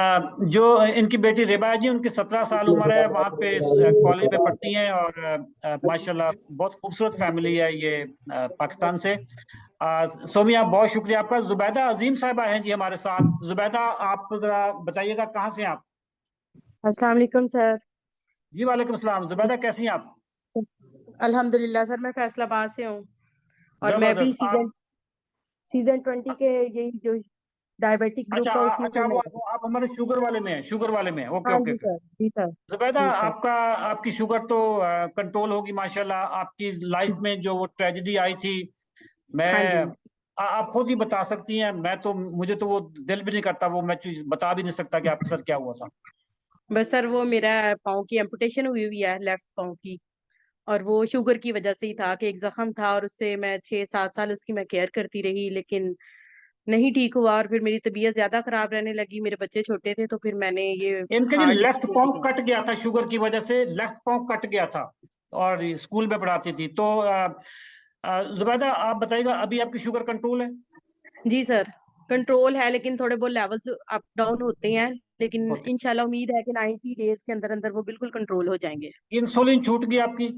जो इनकी बेटी रेबा है जी, उनकी 17 साल उम्र है, वहाँ पे कॉलेज में पढ़ती हैं और माशाल्लाह बहुत खूबसूरत फैमिली है ये, पाकिस्तान से। सोमिया, बहुत शुक्रिया आपका। जुबैदा अजीम साहिबा हैं जी हमारे साथ। जुबैदा, आप जरा बताइएगा कहाँ से हैं आप? अस्सलाम वालेकुम सर। जी, वालेकुम सलाम। जुबैदा, कैसी हैं आप? अल्हम्दुलिल्लाह सर, मैं फैसलाबाद से हूँ और मैं भी जबरदस्त। आप सीजन 20 के यही जो डायबिटिक अच्छा, ग्रुप है उसी अच्छा, में मैं। वो आप हमारे शुगर वाले में हैं, शुगर वाले में हैं। ओके हाँ ओके जी ओके। सर, जी सर, जुबैदा, जी सर। आपका आपकी शुगर तो कंट्रोल होगी माशाल्लाह। आपकी लाइफ में जो वो ट्रेजेडी आई थी, मैं हाँ जी। आप खुद ही बता सकती हैं। मैं तो, मुझे तो वो दिल भी नहीं करता, वो मैं चीज बता भी नहीं सकता कि आपके साथ क्या हुआ था। बस सर वो मेरा पाँव की एम्पुटेशन हुई हुई है, लेफ्ट पाँव की। और वो शुगर की वजह से ही था कि एक जख्म था और उससे मैं 6-7 साल उसकी मैं केयर करती रही, लेकिन नहीं ठीक हुआ। और फिर मेरी तबीयत ज्यादा खराब रहने लगी, मेरे बच्चे छोटे थे, तो फिर मैंने ये इनके जी हार्ट लेफ्ट डिसीज पाँव की। कट गया था शुगर की वजह से, लेफ्ट पाँव कट गया था और स्कूल में पढ़ाती थी। तो जुबैदा, आप बताइएगा, अभी आपकी शुगर कंट्रोल है? जी सर, कंट्रोल है, लेकिन थोड़े बहुत लेवल्स अप डाउन होते हैं, लेकिन होते। इंशाल्लाह उम्मीद है कि 90 डेज के अंदर अंदर वो बिल्कुल कंट्रोल हो जाएंगे। इंसुलिन छूट गई आपकी?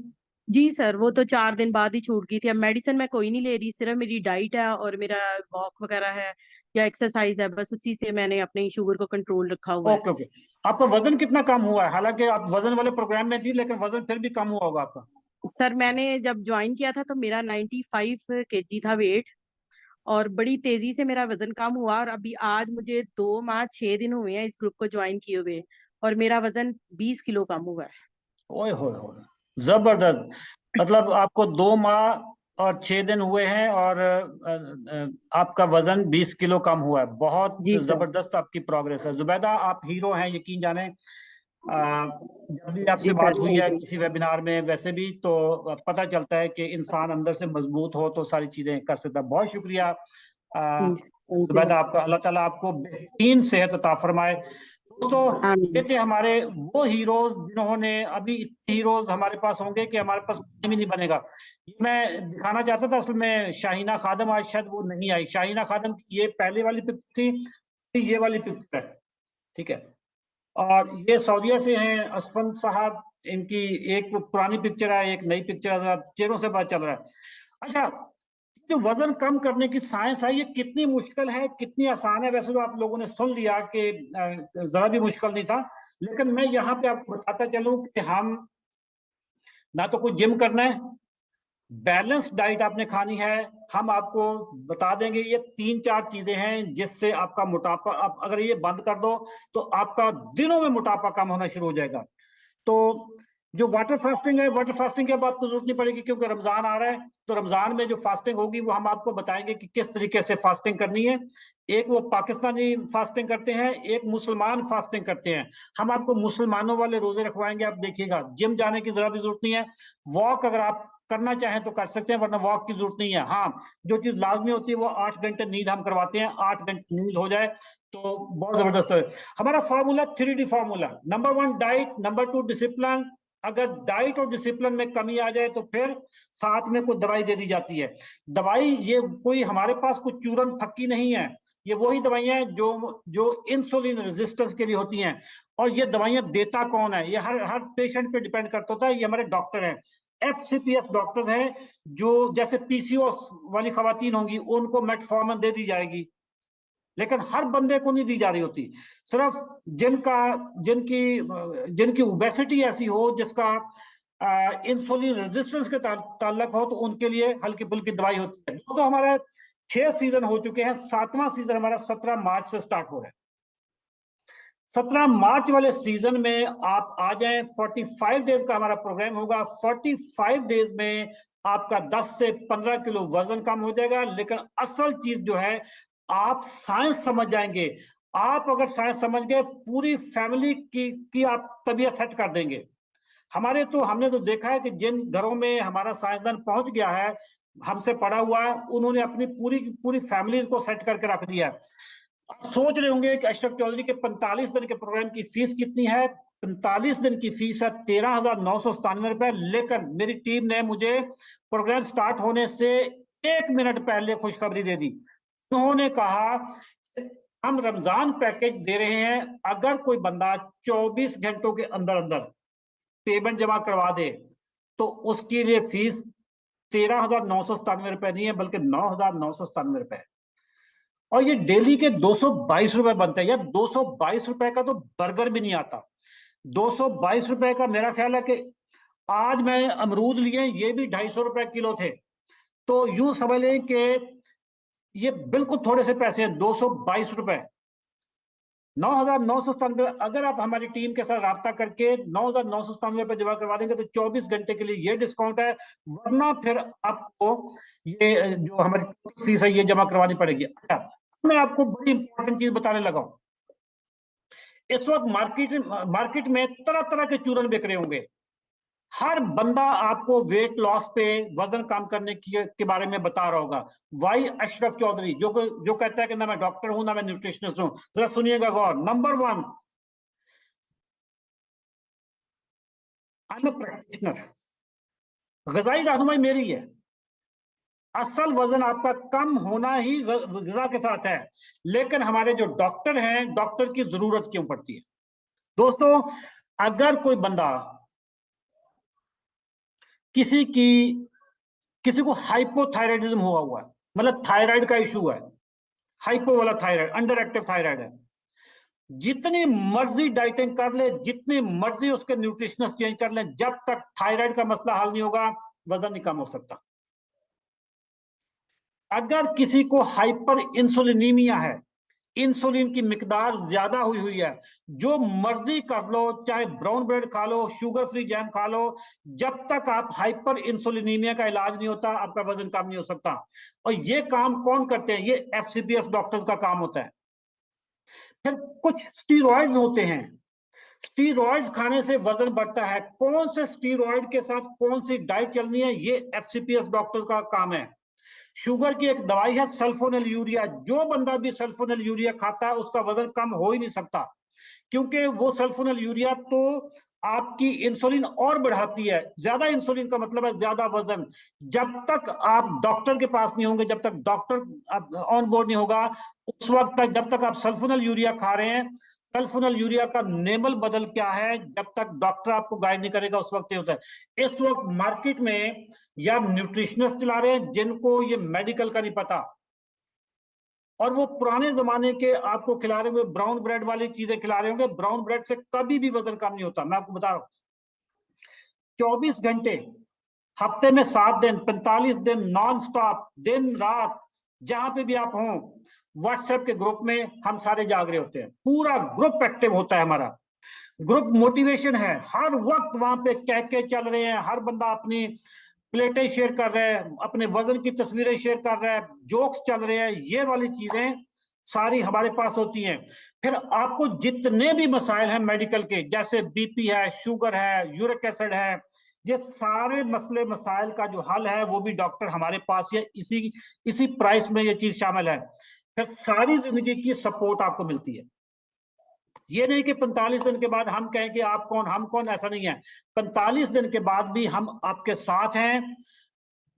जी सर, वो तो 4 दिन बाद ही छूट गई थी। अब मेडिसिन मैं कोई नहीं ले रही, सिर्फ मेरी डाइट है और मेरा वॉक वगैरह है या एक्सरसाइज है, बस उसी से मैंने अपनी शुगर को कंट्रोल रखा हुआ है। Okay okay. आपका वजन कितना कम हुआ है? हालांकि आप वजन वाले प्रोग्राम में थी, लेकिन वजन फिर भी कम हुआ होगा आपका। सर मैंने जब ज्वाइन किया था तो मेरा 95 केजी था वेट, और बड़ी तेजी से मेरा वजन कम हुआ, और अभी आज मुझे 2 माह 6 दिन हुए हैं इस ग्रुप को ज्वाइन किए हुए, और मेरा वजन 20 किलो कम हुआ है। ओए होए होए, जबरदस्त। मतलब आपको 2 माह और 6 दिन हुए हैं और आपका वजन 20 किलो कम हुआ है। बहुत जी सर। जबरदस्त आपकी प्रोग्रेस है जुबैदा, आप हीरो हैं यकीन जाने। जब भी आपसे जी बात सर, हुई थैंक है यू। किसी वेबिनार में, वैसे भी तो पता चलता है कि इंसान अंदर से मजबूत हो तो सारी चीजें कर सकता है। बहुत शुक्रिया थैंक यू। जुबैदा आपका, अल्लाह ताला आपको बेहतरीन सेहत अता फरमाए। दोस्तों, ये आमीन। थे हमारे वो हीरोज जिन्होंने, अभी इतने हीरोज हमारे पास होंगे कि हमारे पास टाइम ही नहीं बनेगा। ये मैं दिखाना चाहता था असल में शाहीना खादम, आज शायद वो नहीं आई। शाहीना खादम की ये पहले वाली पिक्चर थी, ये वाली पिक्चर है, ठीक है। और ये सऊदीया से हैं असफन साहब, इनकी एक पुरानी पिक्चर है, एक नई पिक्चर है, चेहरों से पता चल रहा है। अच्छा, जो वजन कम करने की साइंस है, ये कितनी मुश्किल है कितनी आसान है, वैसे तो आप लोगों ने सुन लिया कि जरा भी मुश्किल नहीं था। लेकिन मैं यहाँ पे आपको बताता चलूं कि हम ना तो कोई जिम करना है, बैलेंस डाइट आपने खानी है। हम आपको बता देंगे ये 3-4 चीजें हैं जिससे आपका मोटापा, आप अगर ये बंद कर दो तो आपका दिनों में मोटापा कम होना शुरू हो जाएगा। तो जो वाटर फास्टिंग है, वाटर फास्टिंग की अब आपको जरूरत नहीं पड़ेगी क्योंकि रमजान आ रहा है। तो रमजान में जो फास्टिंग होगी वो हम आपको बताएंगे कि किस तरीके से फास्टिंग करनी है। एक वो पाकिस्तानी फास्टिंग करते हैं, एक मुसलमान फास्टिंग करते हैं। हम आपको मुसलमानों वाले रोजे रखवाएंगे, आप देखिएगा। जिम जाने की जरा भी जरूरत नहीं है। वॉक अगर आप करना चाहें तो कर सकते हैं, वरना वॉक की जरूरत नहीं है। हाँ, जो चीज लाजमी होती है वो 8 घंटे नींद हम करवाते हैं। 8 घंटे नींद हो जाए तो बहुत जबरदस्त है। हमारा formula 3D formula, number 1 diet, number 2 discipline. अगर डाइट और डिसिप्लिन में कमी आ जाए तो फिर साथ में कोई दवाई दे दी जाती है। दवाई ये कोई हमारे पास कोई चूरन फक्की नहीं है, ये वही दवाइयां हैं जो जो इंसुलिन रेजिस्टेंस के लिए होती हैं। और ये दवाइयां देता कौन है, ये हर हर पेशेंट पे डिपेंड करता होता है। ये हमारे डॉक्टर हैं, FCPS डॉक्टर्स हैं, जो जैसे PCOS वाली खवातीन होंगी उनको मेटफॉर्मिन दे दी जाएगी, लेकिन हर बंदे को नहीं दी जा रही होती। सिर्फ जिनका जिनकी जिनकी ओबेसिटी ऐसी हो, जिसका इंसुलिन रेजिस्टेंस के ताल्लुक हो, तो उनके लिए हल्की फुल्की दवाई होती है। तो हमारे 6 सीजन हो चुके हैं, 7वां सीजन हमारा 17 मार्च से स्टार्ट हो रहा है। 17 मार्च वाले सीजन में आप आ जाएं। 45 डेज का हमारा प्रोग्राम होगा। 45 डेज में आपका 10 से 15 किलो वजन कम हो जाएगा। लेकिन असल चीज जो है, आप साइंस समझ जाएंगे। आप अगर साइंस समझ गए, पूरी फैमिली की आप तबीयत सेट कर देंगे। हमने तो देखा है कि जिन घरों में हमारा साइंसदान पहुंच गया है, हमसे पढ़ा हुआ है, उन्होंने अपनी पूरी पूरी फैमिली को सेट करके रख दिया है। आप सोच रहे होंगे कि अशरफ चौधरी के 45 दिन के प्रोग्राम की फीस कितनी है। 45 दिन की फीस है 13,997 रुपए। लेकिन मेरी टीम ने मुझे प्रोग्राम स्टार्ट होने से 1 मिनट पहले खुशखबरी दे दी। उन्होंने कहा हम रमजान पैकेज दे रहे हैं, अगर कोई बंदा 24 घंटों के अंदर अंदर पेमेंट जमा करवा दे तो उसके लिए फीस 13,997 रुपए नहीं है, बल्कि 9,997 रुपए। और ये डेली के 222 रुपए बनते हैं। यार 222 रुपए का तो बर्गर भी नहीं आता। 222 रुपए का, मेरा ख्याल है कि आज मैं अमरूद लिए, ये भी 250 रुपए किलो थे। तो यूं समझ लें कि ये बिल्कुल थोड़े से पैसे हैं। 222 रुपए, 9,997। अगर आप हमारी टीम के साथ राब्ता करके 9,997 रुपए जमा करवा देंगे तो 24 घंटे के लिए ये डिस्काउंट है। वरना फिर आपको ये जो हमारी फीस है ये जमा करवानी पड़ेगी। अच्छा, मैं आपको बड़ी इंपॉर्टेंट चीज बताने लगा हूं। इस वक्त मार्केट में तरह तरह के चूरन बिक रहे होंगे। हर बंदा आपको वेट लॉस पे, वजन कम करने के बारे में बता रहा होगा। वाई अशरफ चौधरी जो कहता है कि ना मैं डॉक्टर हूं ना मैं न्यूट्रिशनिस्ट हूं, जरा सुनिएगा गौर। Number 1, I am a practitioner, ग़िज़ाई रहनुमाई मेरी है। असल वजन आपका कम होना ही ग़िज़ा के साथ है। लेकिन हमारे जो डॉक्टर हैं, डॉक्टर की जरूरत क्यों पड़ती है? दोस्तों, अगर कोई बंदा किसी को हाइपोथायराइडिज्म हुआ है, मतलब थायराइड का इशू है, हाइपो वाला थायराइड, अंडर एक्टिव थायराइड है, जितनी मर्जी डाइटिंग कर ले, जितनी मर्जी उसके न्यूट्रिशनिस्ट चेंज कर ले, जब तक थायराइड का मसला हल नहीं होगा, वजन नहीं कम हो सकता। अगर किसी को हाइपर इंसुलिनीमिया है, इंसुलिन की मिकदार ज्यादा हुई है। जो मर्जी कर लो, चाहे ब्राउन ब्रेड खा लो, शुगर फ्री जैम खा लो, जब तक आप हाइपर इंसुलिनीमिया का इलाज नहीं होता, आपका वजन कम नहीं हो सकता। और ये काम कौन करते हैं? ये एफसीपीएस डॉक्टर्स का काम होता है। फिर कुछ स्टीरॉइड्स होते हैं, स्टीरॉइड्स खाने से वजन बढ़ता है। कौन से स्टीरॉइड के साथ कौन सी डाइट चलनी है, ये एफसीपीएस डॉक्टर्स का काम है। शुगर की एक दवाई है सल्फोनिल यूरिया, जो बंदा भी सल्फोनिल यूरिया खाता है उसका वजन कम हो ही नहीं सकता, क्योंकि वो सल्फोनिल यूरिया तो आपकी इंसुलिन और बढ़ाती है। ज्यादा इंसुलिन का मतलब है ज्यादा वजन। जब तक आप डॉक्टर के पास नहीं होंगे, जब तक डॉक्टर ऑन बोर्ड नहीं होगा, उस वक्त तक जब तक आप सल्फोनिल यूरिया खा रहे हैं, सल्फोनिल यूरिया का नेमल बदल क्या है, जब तक डॉक्टर आपको गाइड नहीं करेगा उस वक्त ये होता है। इस वक्त मार्केट में या न्यूट्रिशनिस्ट चला रहे हैं जिनको ये मेडिकल का नहीं पता, और वो पुराने जमाने के आपको खिला रहे होंगे, ब्राउन ब्रेड वाली चीजें खिला रहे होंगे। ब्राउन ब्रेड से कभी भी वजन कम नहीं होता, मैं आपको बता रहा हूं। 24 घंटे हफ्ते में 7 दिन 45 दिन नॉन स्टॉप, दिन रात जहां पे भी आप हों, व्हाट्सएप के ग्रुप में हम सारे जाग रहे होते हैं। पूरा ग्रुप एक्टिव होता है हमारा। ग्रुप मोटिवेशन है, हर वक्त वहां पे कह के चल रहे हैं। हर बंदा अपनी प्लेटें शेयर कर रहे हैं, अपने वजन की तस्वीरें शेयर कर रहे हैं, जोक्स चल रहे हैं। ये वाली चीजें सारी हमारे पास होती हैं। फिर आपको जितने भी मसाइल हैं मेडिकल के, जैसे बीपी है, शुगर है, यूरिक एसिड है, ये सारे मसले मसाइल का जो हल है वो भी डॉक्टर हमारे पास है। इसी प्राइस में ये चीज शामिल है। फिर सारी जिंदगी की सपोर्ट आपको मिलती है। ये नहीं कि 45 दिन के बाद हम कहें कि आप कौन हम कौन, ऐसा नहीं है। 45 दिन के बाद भी हम आपके साथ हैं।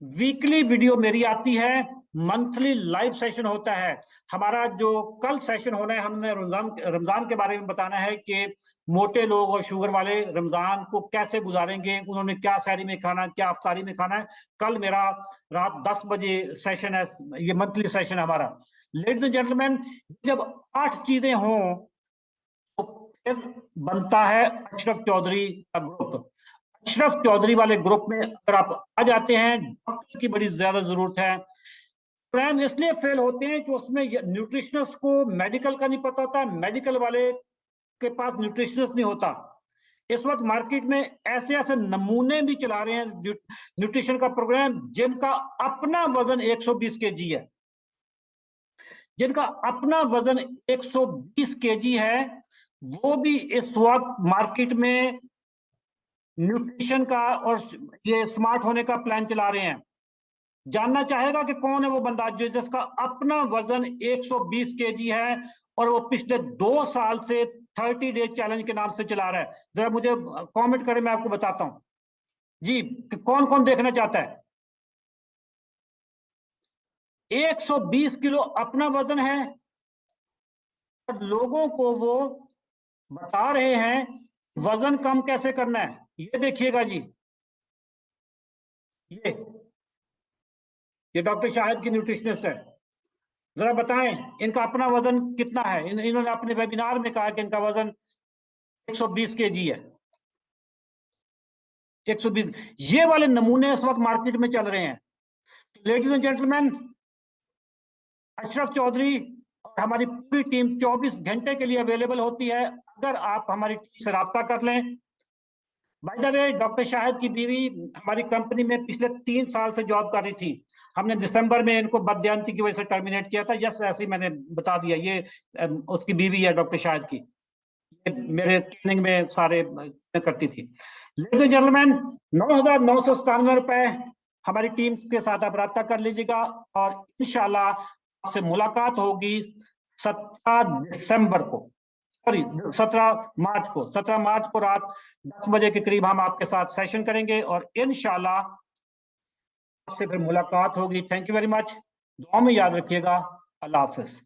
वीकली वीडियो मेरी आती है, मंथली लाइव सेशन होता है। हमारा जो कल सेशन होना है, हमने रमजान के बारे में बताना है कि मोटे लोग और शुगर वाले रमजान को कैसे गुजारेंगे, उन्होंने क्या सहरी में खाना, क्या अफ्तारी में खाना है। कल मेरा रात 10 बजे सेशन है, ये मंथली सेशन है हमारा। लेडीज एंड जेंटलमैन, जब 8 चीजें हों तो फिर बनता है अशरफ चौधरी का ग्रुप। अशरफ चौधरी वाले ग्रुप में अगर आप आ जाते हैं, डॉक्टर की बड़ी ज्यादा जरूरत है। प्लान इसलिए फेल होते हैं कि उसमें न्यूट्रिशनिस्ट को मेडिकल का नहीं पता होता, मेडिकल वाले के पास न्यूट्रिशनिस्ट नहीं होता। इस वक्त मार्केट में ऐसे ऐसे नमूने भी चला रहे हैं न्यूट्रिशन का प्रोग्राम, जिनका अपना वजन 120 केजी है, जिनका अपना वजन 120 केजी है, वो भी इस वक्त मार्केट में न्यूट्रिशन का और ये स्मार्ट होने का प्लान चला रहे हैं। जानना चाहेगा कि कौन है वो बंदा जो जिसका अपना वजन 120 केजी है और वो पिछले 2 साल से 30 डे चैलेंज के नाम से चला रहा है? जरा मुझे कमेंट करें, मैं आपको बताता हूं जी कौन कौन देखना चाहता है। 120 किलो अपना वजन है और लोगों को वो बता रहे हैं वजन कम कैसे करना है। ये देखिएगा जी, ये डॉक्टर शाहिद की न्यूट्रिशनिस्ट है। जरा बताएं इनका अपना वजन कितना है। इन्होंने अपने वेबिनार में कहा कि इनका वजन 120 केजी है। 120 ये वाले नमूने इस वक्त मार्केट में चल रहे हैं। Ladies and gentleman, Ashraf Chaudhry और हमारी पूरी टीम 24 घंटे के लिए अवेलेबल होती है, अगर आप हमारी टीम से राब्ता कर लें। Bye the way, doctor Shahid की बीवी हमारी कंपनी में पिछले 3 साल से जॉब कर रही थी। हमने दिसंबर में इनको बदयांती की वजह से टर्मिनेट किया था। यस, ऐसे ही मैंने बता दिया। ये उसकी बीवी है डॉक्टर शाहिद की, ये मेरे ट्रेनिंग में सारे करती थी। लेडीज एंड जेंटलमैन, 9,997 रुपए हमारी टीम के साथ आप राब्ता कर लीजिएगा और इंशाल्लाह आपसे मुलाकात होगी 17 दिसंबर को, सॉरी 17 मार्च को रात 10 बजे के करीब हम आपके साथ सेशन करेंगे और इंशाल्लाह आपसे फिर मुलाकात होगी। Thank you very much. दुआ में याद रखिएगा। अल्लाह हाफिज।